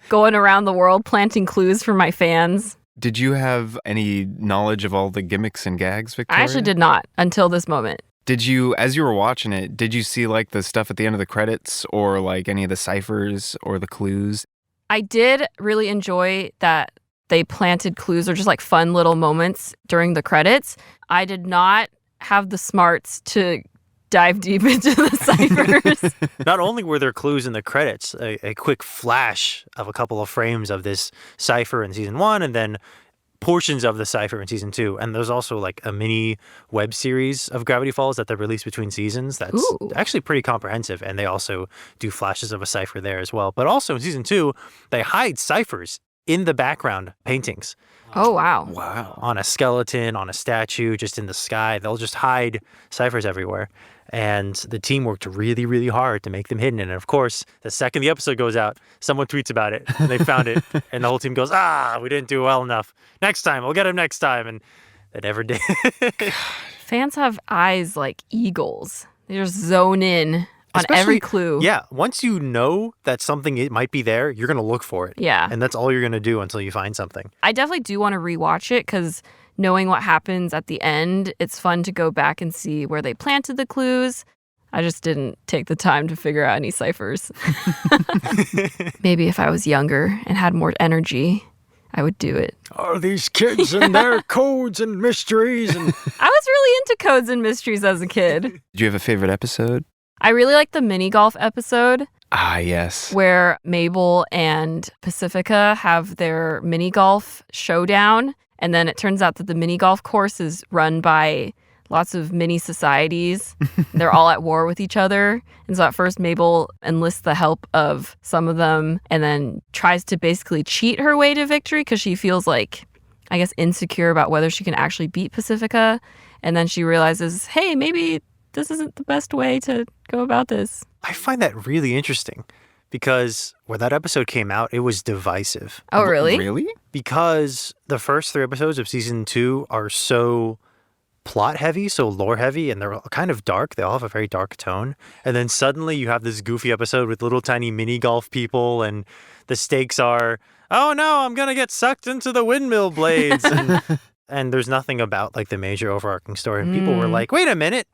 Going around the world planting clues for my fans. Did you have any knowledge of all the gimmicks and gags, Victoria? I actually did not until this moment. Did you, as you were watching it, did you see like the stuff at the end of the credits or like any of the ciphers or the clues? I did really enjoy that they planted clues or just like fun little moments during the credits. I did not have the smarts to dive deep into the ciphers. Not only were there clues in the credits, a quick flash of a couple of frames of this cipher in season 1 and then portions of the cipher in season 2. And there's also like a mini web series of Gravity Falls that they released between seasons. That's actually pretty comprehensive. And they also do flashes of a cipher there as well. But also in season 2, they hide ciphers in the background paintings. Oh, wow. Wow. On a skeleton, on a statue, just in the sky. They'll just hide ciphers everywhere. And the team worked really, really hard to make them hidden. And of course, the second the episode goes out, someone tweets about it and they found it. And the whole team goes, we didn't do well enough. Next time, we'll get him next time. And they never did. Fans have eyes like eagles. They just zone in on every clue. Yeah. Once you know that something it might be there, you're going to look for it. Yeah. And that's all you're going to do until you find something. I definitely do want to rewatch it because knowing what happens at the end, it's fun to go back and see where they planted the clues. I just didn't take the time to figure out any ciphers. Maybe if I was younger and had more energy, I would do it. Oh, these kids and their codes and mysteries. And I was really into codes and mysteries as a kid. Did you have a favorite episode? I really liked the mini golf episode. Ah, yes. Where Mabel and Pacifica have their mini golf showdown. And then it turns out that the mini golf course is run by lots of mini societies. They're all at war with each other. And so at first, Mabel enlists the help of some of them and then tries to basically cheat her way to victory because she feels like, I guess, insecure about whether she can actually beat Pacifica. And then she realizes, hey, maybe this isn't the best way to go about this. I find that really interesting because when that episode came out, it was divisive. Oh, really? Really? Because the first 3 episodes of season 2 are so plot heavy, so lore heavy, and they're kind of dark. They all have a very dark tone. And then suddenly you have this goofy episode with little tiny mini golf people, and the stakes are, oh no, I'm going to get sucked into the windmill blades. And there's nothing about like the major overarching story. And people were like, wait a minute.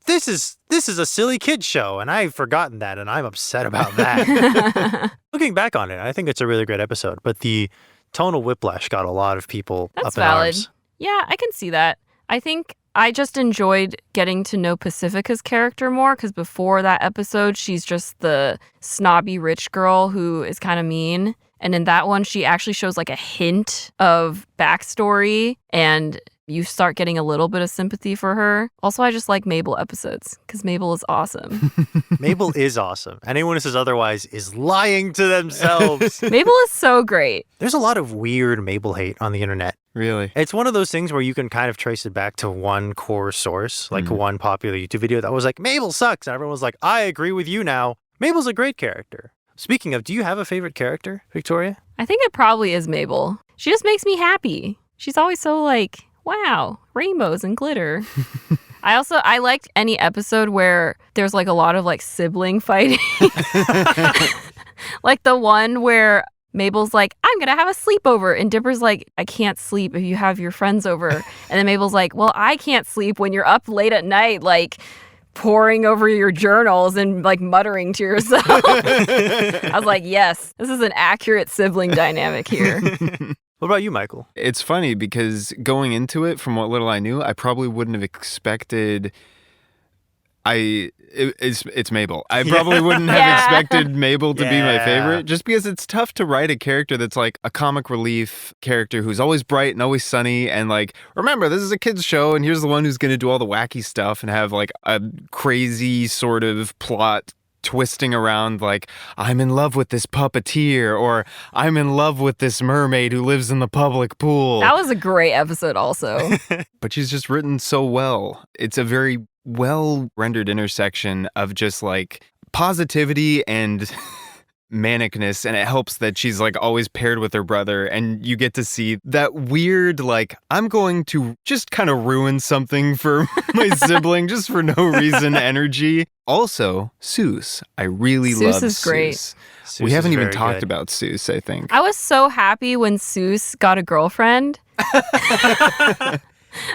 This is a silly kid show, and I've forgotten that, and I'm upset about that. Looking back on it, I think it's a really great episode, but the tonal whiplash got a lot of people That's up in valid. arms. Yeah, I can see that. I think I just enjoyed getting to know Pacifica's character more because before that episode, she's just the snobby rich girl who is kind of mean. And in that one, she actually shows like a hint of backstory, and you start getting a little bit of sympathy for her. Also, I just like Mabel episodes because Mabel is awesome. Mabel is awesome. Anyone who says otherwise is lying to themselves. Mabel is so great. There's a lot of weird Mabel hate on the internet. Really? It's one of those things where you can kind of trace it back to one core source, like one popular YouTube video that was like, Mabel sucks. And everyone was like, I agree with you now. Mabel's a great character. Speaking of, do you have a favorite character, Victoria? I think it probably is Mabel. She just makes me happy. She's always so like, wow, rainbows and glitter. I liked any episode where there's like a lot of like sibling fighting. Like the one where Mabel's like, I'm going to have a sleepover. And Dipper's like, I can't sleep if you have your friends over. And then Mabel's like, well, I can't sleep when you're up late at night, like poring over your journals and like muttering to yourself. I was like, yes, this is an accurate sibling dynamic here. What about you, Michael? It's funny because going into it, from what little I knew, I probably wouldn't have expected. It's Mabel. I probably wouldn't have expected Mabel to be my favorite, just because it's tough to write a character that's like a comic relief character who's always bright and always sunny, and like, remember, this is a kid's show, and here's the one who's going to do all the wacky stuff and have like a crazy sort of plot twisting around, like, I'm in love with this puppeteer, or I'm in love with this mermaid who lives in the public pool. That was a great episode also. But she's just written so well. It's a very well-rendered intersection of just like positivity and manicness, and it helps that she's like always paired with her brother, and you get to see that weird like, I'm going to just kind of ruin something for my sibling just for no reason energy. Also, Seuss. I really love Seuss. Is great. Seuss We haven't is even very talked good. about Seuss, I think. I was so happy when Seuss got a girlfriend. I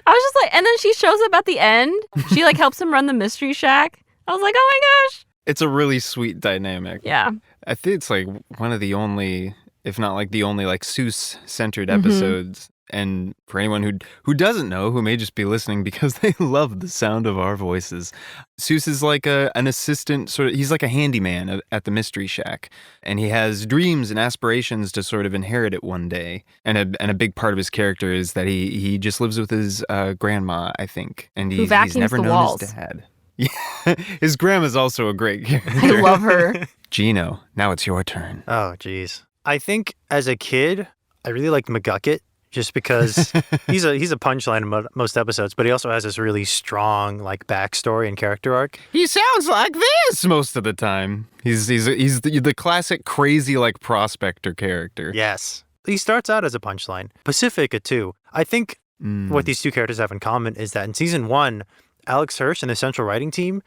was just like, and then she shows up at the end. She like helps him run the Mystery Shack. I was like, oh my gosh. It's a really sweet dynamic. Yeah. I think it's like one of the only, if not like the only, like Seuss-centered episodes. And for anyone who doesn't know, who may just be listening because they love the sound of our voices, Seuss is like an assistant, sort of, he's like a handyman at the Mystery Shack. And he has dreams and aspirations to sort of inherit it one day. And a big part of his character is that he just lives with his grandma, I think. And he's never the known walls. his dad. Yeah, his grandma's also a great character. I love her. Jino, now it's your turn. Oh, geez. I think as a kid, I really liked McGucket just because he's a punchline in most episodes, but he also has this really strong like backstory and character arc. He sounds like this most of the time. He's the classic crazy like prospector character. Yes. He starts out as a punchline. Pacifica too. I think what these two characters have in common is that in season 1, Alex Hirsh and the central writing team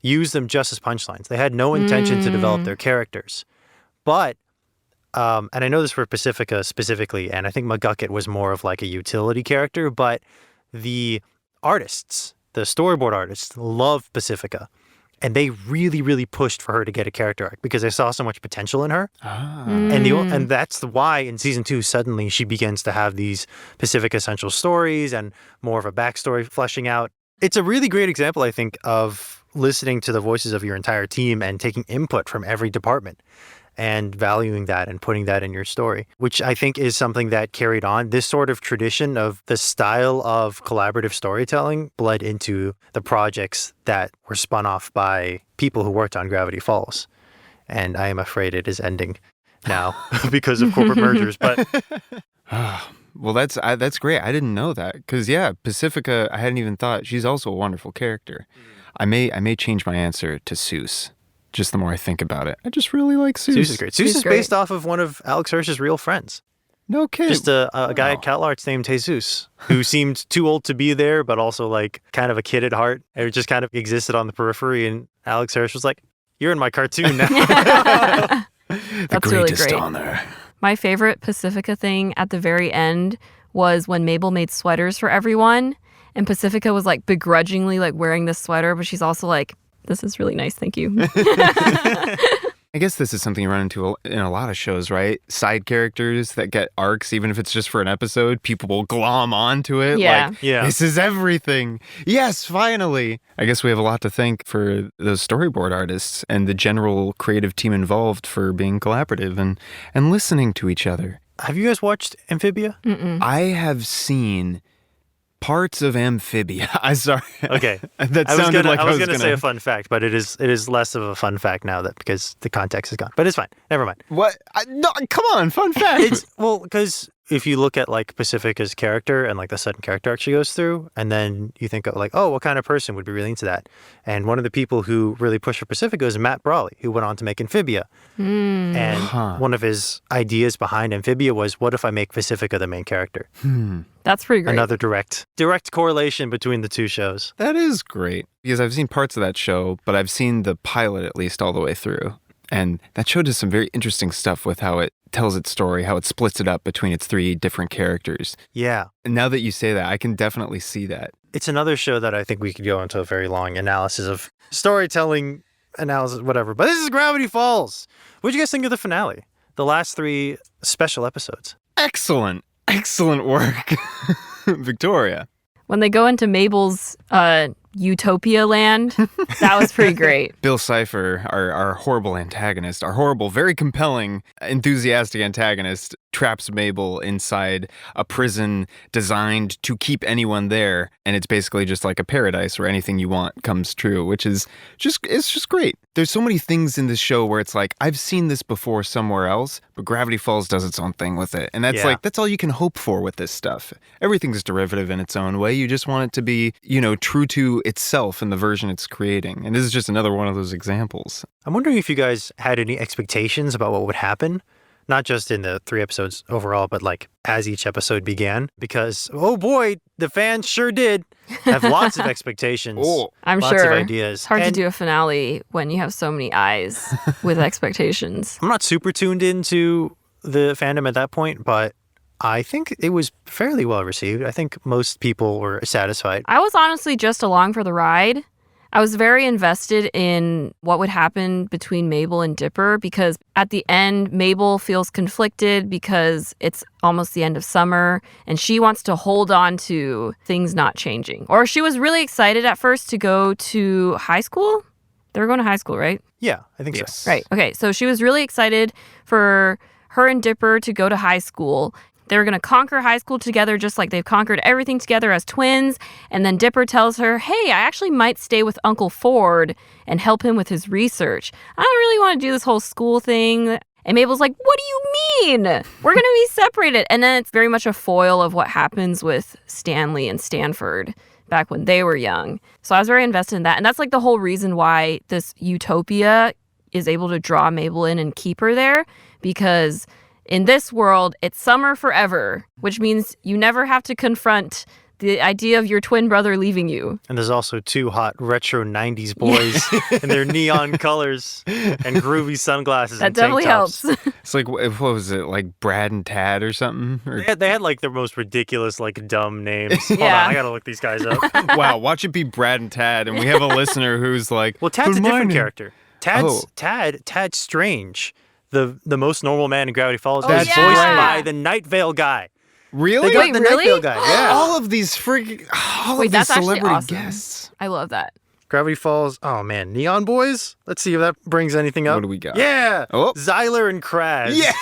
used them just as punchlines. They had no intention to develop their characters. But, and I know this for Pacifica specifically, and I think McGucket was more of like a utility character, but the artists, the storyboard artists, love Pacifica. And they really, really pushed for her to get a character arc because they saw so much potential in her. And that's why in season 2, suddenly she begins to have these Pacifica central stories and more of a backstory fleshing out. It's a really great example, I think, of listening to the voices of your entire team and taking input from every department and valuing that and putting that in your story, which I think is something that carried on. This sort of tradition of the style of collaborative storytelling bled into the projects that were spun off by people who worked on Gravity Falls. And I am afraid it is ending now because of corporate mergers. But well, that's great. I didn't know that because Pacifica, I hadn't even thought she's also a wonderful character. I may change my answer to Seuss just the more I think about it. I just really like Seuss. Seuss is great. Seuss is based off of one of Alex Hirsch's real friends. No kidding. Just a guy at CalArts named Jesus, who seemed too old to be there, but also like kind of a kid at heart. It just kind of existed on the periphery. And Alex Hirsch was like, "You're in my cartoon now." That's really great. Honor. My favorite Pacifica thing at the very end was when Mabel made sweaters for everyone, and Pacifica was like begrudgingly like wearing this sweater, but she's also like, "This is really nice, thank you." I guess this is something you run into in a lot of shows, right? Side characters that get arcs, even if it's just for an episode, people will glom onto it. Yeah. Like, this is everything. Yes, finally. I guess we have a lot to thank for those storyboard artists and the general creative team involved for being collaborative and listening to each other. Have you guys watched Amphibia? I have seen parts of Amphibia. I'm sorry. Okay. That I was sounded gonna, like I was gonna say a fun fact, but it is less of a fun fact now that because the context is gone. But it's fine. Never mind. What? No, come on, fun fact. It's because if you look at like Pacifica's character and like the sudden character arc she goes through, and then you think of like, oh, what kind of person would be really into that? And one of the people who really pushed for Pacifica is Matt Brawley, who went on to make Amphibia. And one of his ideas behind Amphibia was, what if I make Pacifica the main character? That's pretty great. Another direct correlation between the two shows. That is great because I've seen parts of that show, but I've seen the pilot at least all the way through. And that show does some very interesting stuff with how it tells its story, how it splits it up between its three different characters. Yeah. And now that you say that, I can definitely see that. It's another show that I think we could go into a very long analysis of storytelling, analysis, whatever. But this is Gravity Falls. What did you guys think of the finale? The last 3 special episodes. Excellent. Excellent work, Victoria. When they go into Mabel's Utopia land, that was pretty great. Bill Cipher, our horrible antagonist, our horrible, very compelling, enthusiastic antagonist, traps Mabel inside a prison designed to keep anyone there. And it's basically just like a paradise where anything you want comes true, which is it's just great. There's so many things in this show where it's like, I've seen this before somewhere else, but Gravity Falls does its own thing with it. And that's that's all you can hope for with this stuff. Everything's derivative in its own way. You just want it to be, true to itself and the version it's creating. And this is just another one of those examples. I'm wondering if you guys had any expectations about what would happen, not just in the 3 episodes overall, but like as each episode began, because, oh boy, the fans sure did have lots of expectations. I'm lots sure. of ideas. It's hard to do a finale when you have so many eyes with expectations. I'm not super tuned into the fandom at that point, but I think it was fairly well received. I think most people were satisfied. I was honestly just along for the ride. I was very invested in what would happen between Mabel and Dipper because at the end, Mabel feels conflicted because it's almost the end of summer and she wants to hold on to things not changing. Or she was really excited at first to go to high school. They were going to high school, right? Yeah, I think so. Right. Okay. So she was really excited for her and Dipper to go to high school. They were going to conquer high school together just like they've conquered everything together as twins. And then Dipper tells her, hey, I actually might stay with Uncle Ford and help him with his research. I don't really want to do this whole school thing. And Mabel's like, what do you mean? We're going to be separated. And then it's very much a foil of what happens with Stanley and Stanford back when they were young. So I was very invested in that. And that's like the whole reason why this utopia is able to draw Mabel in and keep her there, because in this world, it's summer forever, which means you never have to confront the idea of your twin brother leaving you. And there's also 2 hot retro 90s boys in their neon colors and groovy sunglasses That and tank definitely tops. helps. It's like, what was it, like Brad and Tad or something? Or... They had like their most ridiculous, like dumb names. Hold Yeah. on, I gotta look these guys up. Wow, watch it be Brad and Tad, and we have a listener who's like, Well, Tad's a "But different mine-" character. Tad's Strange, the most normal man in Gravity Falls, Oh, is yeah. voiced Right. by the Night Vale guy. Really? They got Wait, the really? Night Vale guy. Yeah. All of these freaking, all Wait, of these that's actually celebrity awesome. guests. I love that. Gravity Falls. Oh man, Neon Boys. Let's see if that brings anything up. What do we got? Yeah. Oh. Zyler and Kraz. Yeah.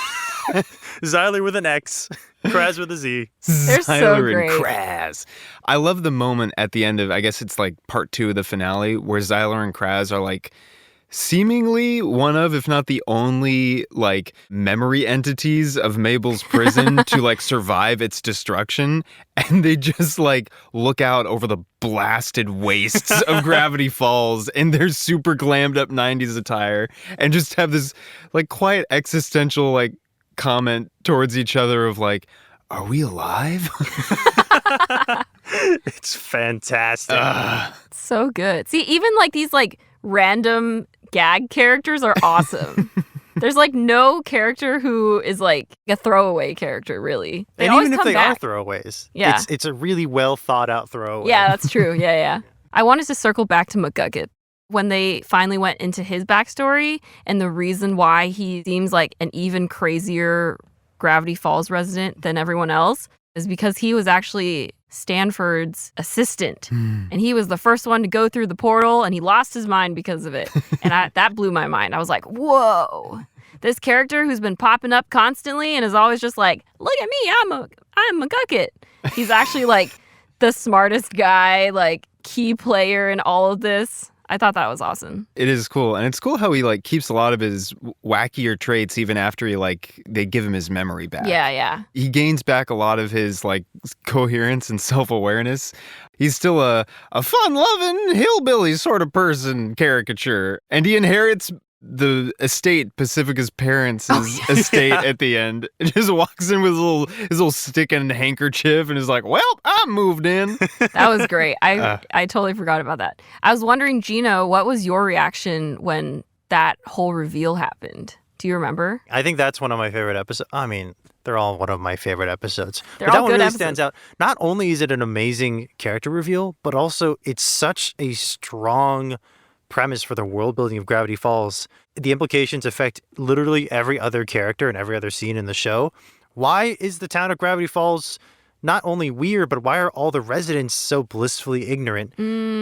Zyler with an X, Kraz with a Z. They're so Zyler great. and Kraz. I love the moment at the end of, I guess it's like part 2 of the finale, where Zyler and Kraz are like seemingly one of, if not the only, like, memory entities of Mabel's prison to, like, survive its destruction. And they just, like, look out over the blasted wastes of Gravity Falls in their super glammed up 90s attire and just have this, like, quiet existential, like, comment towards each other of, like, are we alive? It's fantastic. So good. See, even like these like random gag characters are awesome. There's like no character who is like a throwaway character, really. They and always even if come they back. are throwaways, Yeah. it's a really well thought out throwaway. Yeah, that's true. Yeah. I wanted to circle back to McGucket. When they finally went into his backstory and the reason why he seems like an even crazier Gravity Falls resident than everyone else is because he was actually Stanford's assistant. And he was the first one to go through the portal and he lost his mind because of it. And that blew my mind. I was like, whoa, this character who's been popping up constantly and is always just like, look at me, I'm McGucket. He's actually like the smartest guy, like key player in all of this. I thought that was awesome. It is cool. And it's cool how he, like, keeps a lot of his wackier traits even after he, like, they give him his memory back. Yeah. He gains back a lot of his, like, coherence and self-awareness. He's still a fun-loving hillbilly sort of person caricature. And he inherits the estate, Pacifica's parents' estate at the end. It just walks in with his little stick and handkerchief and is like, well, I'm moved in. That was great. I totally forgot about that. I was wondering, Jino, what was your reaction when that whole reveal happened? Do you remember? I think that's one of my favorite episodes. I mean, they're all one of my favorite episodes. They're but that all one good really episodes. stands out. Not only is it an amazing character reveal, but also it's such a strong premise for the world building of Gravity Falls. The implications affect literally every other character and every other scene in the show. Why is the town of Gravity Falls not only weird, but why are all the residents so blissfully ignorant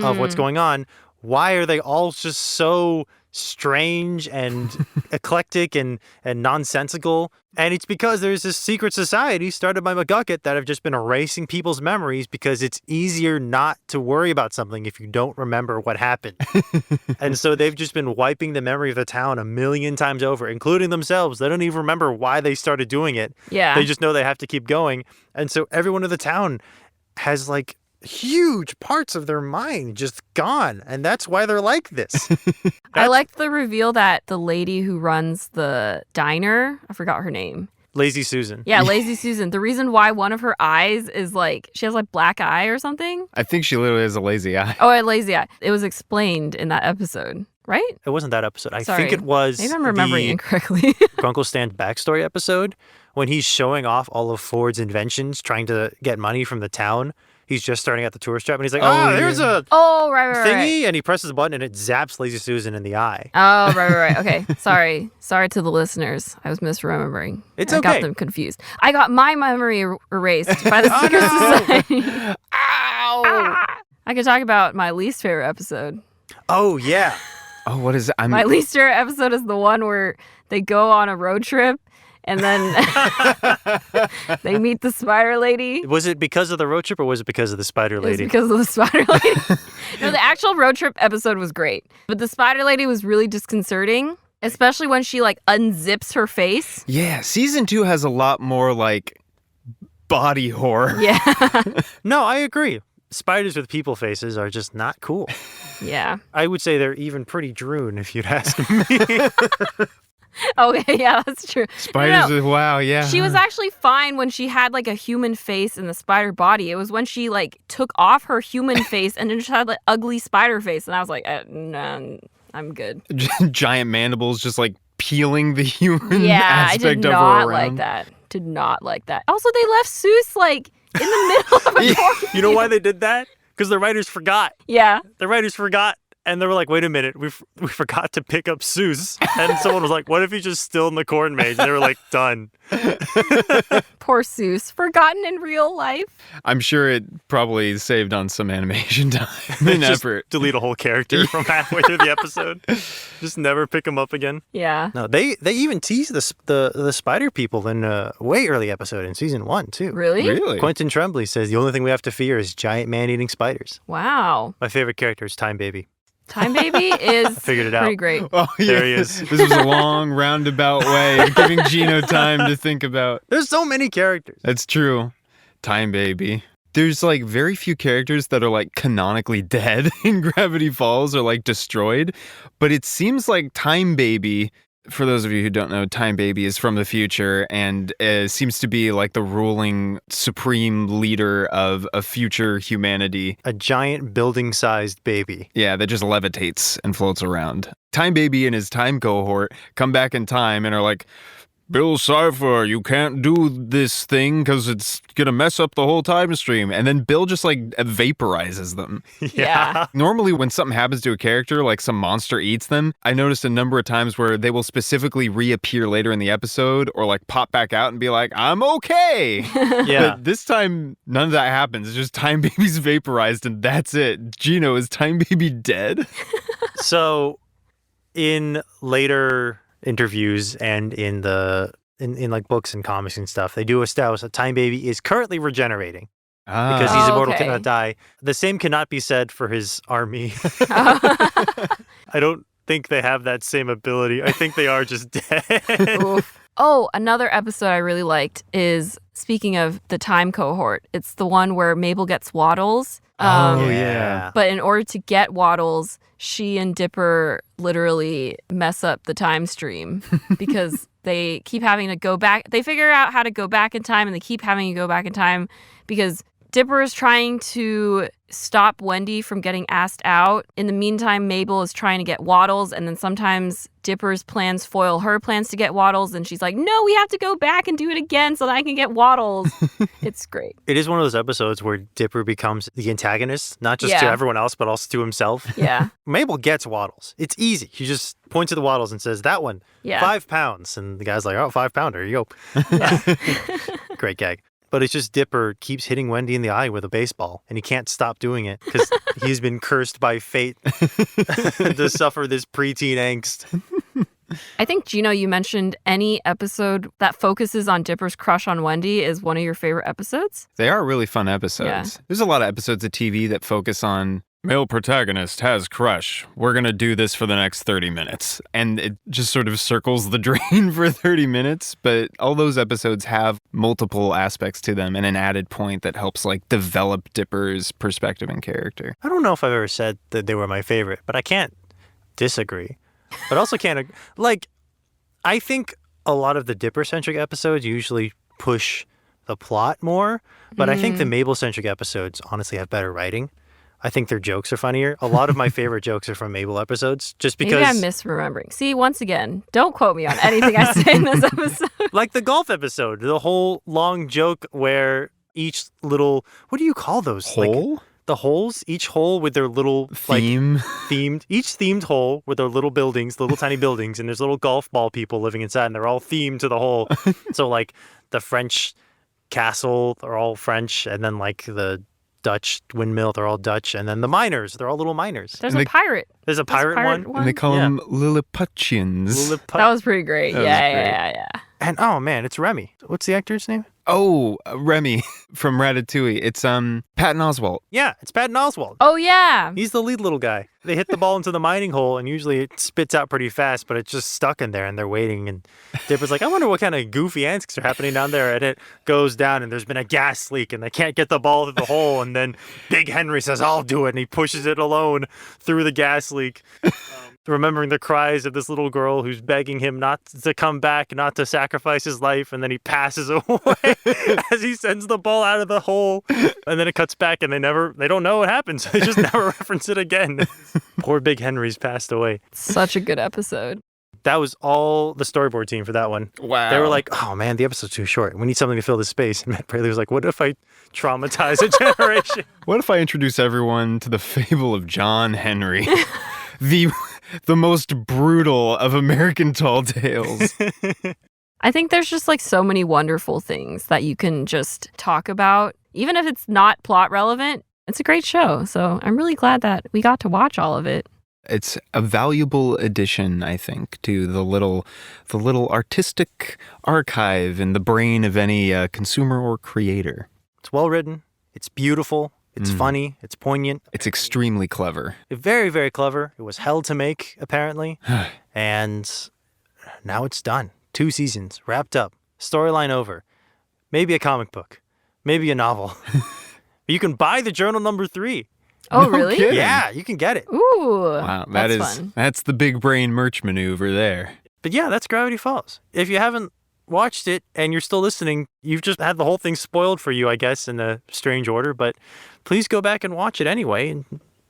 of what's going on? Why are they all just so strange and eclectic and nonsensical? And it's because there's this secret society started by McGucket that have just been erasing people's memories because it's easier not to worry about something if you don't remember what happened. And so they've just been wiping the memory of the town 1,000,000 times over, including themselves. They don't even remember why they started doing it. Yeah. They just know they have to keep going. And so everyone in the town has like huge parts of their mind just gone. And that's why they're like this. I liked the reveal that the lady who runs the diner, I forgot her name. Lazy Susan. Yeah, Lazy Susan. The reason why one of her eyes is like, she has like black eye or something. I think she literally has a lazy eye. Oh, a lazy eye. It was explained in that episode, right? It wasn't that episode. I Sorry. think it was Maybe I'm remembering the incorrectly. Uncle Stan's backstory episode when he's showing off all of Ford's inventions, trying to get money from the town. He's just starting at the tourist trap, and he's like, there's a Oh, right. thingy, and he presses the button, and it zaps Lazy Susan in the eye. Oh, right. Okay. Sorry to the listeners. I was misremembering. It's I okay. got them confused. I got my memory erased by the Secret Society. Ow! Ah! I could talk about my least favorite episode. Oh, yeah. Oh, what is it? My least favorite episode is the one where they go on a road trip and then they meet the spider lady. Was it because of the road trip, or was it because of the spider It was lady? because of the spider lady. No, the actual road trip episode was great. But the spider lady was really disconcerting, especially when she like unzips her face. Yeah, season 2 has a lot more, like, body horror. Yeah. No, I agree. Spiders with people faces are just not cool. Yeah. I would say they're even pretty droon, if you'd ask me. Okay, yeah, that's true. Spiders No. with, wow, yeah. She was actually fine when she had like a human face in the spider body. It was when she like took off her human face and then just had like ugly spider face. And I was like, no, I'm good. Giant mandibles just, like, peeling the human Yeah, I aspect did of her not around. like that. Did not like that. Also, they left Seuss like in the middle of a cornfield. You know why they did that? Because the writers forgot. Yeah. The writers forgot. And they were like, wait a minute, we forgot to pick up Seuss. And someone was like, what if he's just still in the corn maze? And they were like, done. Poor Seuss. Forgotten in real life. I'm sure it probably saved on some animation time and Just effort. delete a whole character from halfway through the episode. Just never pick him up again. Yeah. No, they even teased the spider people in a way early episode in season 1, too. Really? Really? Quentin Tremblay says the only thing we have to fear is giant man-eating spiders. Wow. My favorite character is Time Baby. Time Baby is figured it out. pretty great. Oh, yeah. There he is. This was a long, roundabout way of giving Jino time to think about. There's so many characters. That's true. Time Baby. There's like very few characters that are like canonically dead in Gravity Falls or like destroyed. But it seems like Time Baby, for those of you who don't know, Time Baby is from the future and seems to be like the ruling supreme leader of a future humanity. A giant building-sized baby. Yeah, that just levitates and floats around. Time Baby and his time cohort come back in time and are like, Bill Cipher, you can't do this thing because it's going to mess up the whole time stream. And then Bill just like vaporizes them. Yeah. Normally when something happens to a character, like some monster eats them, I noticed a number of times where they will specifically reappear later in the episode or like pop back out and be like, I'm okay. Yeah. But this time, none of that happens. It's just Time Baby's vaporized and that's it. Gino, is Time Baby dead? So in later interviews and in like books and comics and stuff, they do establish that Time Baby is currently regenerating because he's immortal, okay. cannot die. The same cannot be said for his army. I don't think they have that same ability. I think they are just dead. Oof. Oh, another episode I really liked is, speaking of the time cohort, it's the one where Mabel gets Waddles. Yeah. But in order to get Waddles, she and Dipper literally mess up the time stream because they keep having to go back. They figure out how to go back in time and they keep having to go back in time because Dipper is trying to stop Wendy from getting asked out. In the meantime, Mabel is trying to get Waddles, and then sometimes Dipper's plans foil her plans to get Waddles, and she's like, no, we have to go back and do it again so that I can get Waddles. It's great. It is one of those episodes where Dipper becomes the antagonist, not just to everyone else, but also to himself. Yeah. Mabel gets Waddles. It's easy. She just points at the Waddles and says, that one, Yeah. 5 pounds. And the guy's like, oh, 5 pounder, here you go. Yeah. Great gag. But it's just Dipper keeps hitting Wendy in the eye with a baseball, and he can't stop doing it because he's been cursed by fate to suffer this preteen angst. I think, Gino, you mentioned any episode that focuses on Dipper's crush on Wendy is one of your favorite episodes. They are really fun episodes. Yeah. There's a lot of episodes of TV that focus on male protagonist has crush. We're going to do this for the next 30 minutes. And it just sort of circles the drain for 30 minutes. But all those episodes have multiple aspects to them and an added point that helps like develop Dipper's perspective and character. I don't know if I've ever said that they were my favorite, but I can't disagree. But also can't, like, I think a lot of the Dipper-centric episodes usually push the plot more. But I think the Mabel-centric episodes honestly have better writing. I think their jokes are funnier. A lot of my favorite jokes are from Mabel episodes, just because... Maybe I'm misremembering. See, once again, don't quote me on anything I say in this episode. Like the golf episode, the whole long joke where each little... What do you call those? Hole? Like, the holes? Each hole with their little... Theme? Like, themed... Each themed hole with their little buildings, little tiny buildings, and there's little golf ball people living inside, and they're all themed to the hole. So, like, the French castle, they're all French, and then, like, the Dutch windmill, they're all Dutch, and then the miners, they're all little miners. There's a pirate. There's a pirate one. And they call them Lilliputians. That was pretty great. That was Yeah. And oh man, it's Remy. What's the actor's name? Oh, Remy from Ratatouille. It's Patton Oswalt. Yeah, it's Patton Oswalt. Oh, yeah. He's the lead little guy. They hit the ball into the mining hole, and usually it spits out pretty fast, but it's just stuck in there, and they're waiting. And Dipper's like, I wonder what kind of goofy antics are happening down there. And it goes down, and there's been a gas leak, and they can't get the ball through the hole. And then Big Henry says, I'll do it, and he pushes it alone through the gas leak. Remembering the cries of this little girl who's begging him not to come back, not to sacrifice his life, and then he passes away as he sends the ball out of the hole. And then it cuts back, and they don't know what happens. They just never reference it again. Poor Big Henry's passed away. Such a good episode. That was all the storyboard team for that one. Wow. They were like, oh man, the episode's too short. We need something to fill the space. And Matt Braley was like, what if I traumatize a generation? What if I introduce everyone to the fable of John Henry? The most brutal of American tall tales. I think there's just like so many wonderful things that you can just talk about. Even if it's not plot relevant, it's a great show. So I'm really glad that we got to watch all of it. It's a valuable addition, I think, to the little artistic archive in the brain of any consumer or creator. It's well written. It's beautiful. It's funny. It's poignant. It's extremely clever. Very, very clever. It was hell to make, apparently. And now it's done. 2 seasons, wrapped up, storyline over. Maybe a comic book. Maybe a novel. You can buy the journal number 3. Oh, No really? kidding. Yeah, you can get it. Ooh. Wow, fun. that's the big brain merch maneuver there. But yeah, that's Gravity Falls. If you haven't watched it and you're still listening, you've just had the whole thing spoiled for you, I guess, in a strange order. But please go back and watch it anyway and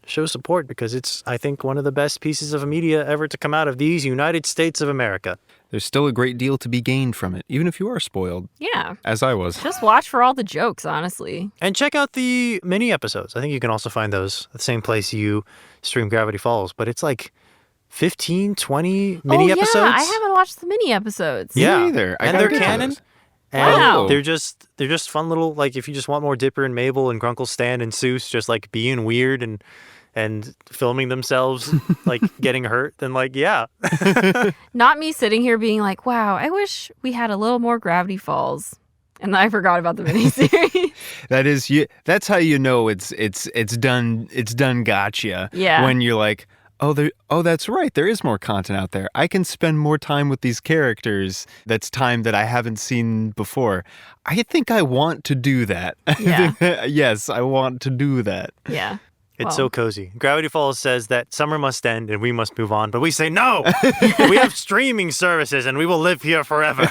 show support because it's, I think, one of the best pieces of media ever to come out of these United States of America. There's still a great deal to be gained from it, even if you are spoiled, Yeah. as I was. Just watch for all the jokes, honestly. And check out the mini episodes. I think you can also find those at the same place you stream Gravity Falls. But it's like 15, 20 mini episodes. Yeah, I haven't watched the mini episodes. Yeah. Me either. I And gotta they're get to canon. those. And Wow. they're just fun little, like, if you just want more Dipper and Mabel and Grunkle Stan and Seuss just like being weird and filming themselves like getting hurt, then like, yeah. Not me sitting here being like, wow, I wish we had a little more Gravity Falls. And then I forgot about the miniseries. That's how you know it's done gotcha. Yeah. When you're like, oh, that's right. There is more content out there. I can spend more time with these characters. That's time that I haven't seen before. I think I want to do that. Yeah. Yes, I want to do that. Yeah. It's Well. so cozy. Gravity Falls says that summer must end and we must move on, but we say no. We have streaming services and we will live here forever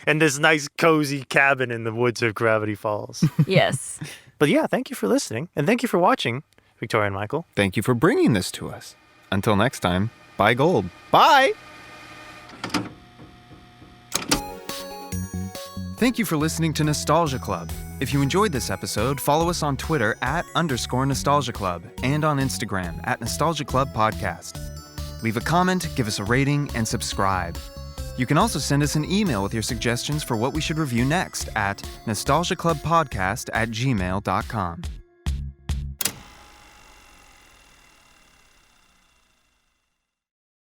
in this nice cozy cabin in the woods of Gravity Falls. Yes. But yeah, thank you for listening and thank you for watching, Victoria and Michael. Thank you for bringing this to us. Until next time, buy gold. Bye! Thank you for listening to Nostalgia Club. If you enjoyed this episode, follow us on Twitter @_Nostalgia Club and on Instagram @Nostalgia Club Podcast. Leave a comment, give us a rating, and subscribe. You can also send us an email with your suggestions for what we should review next at nostalgiaclubpodcast@gmail.com.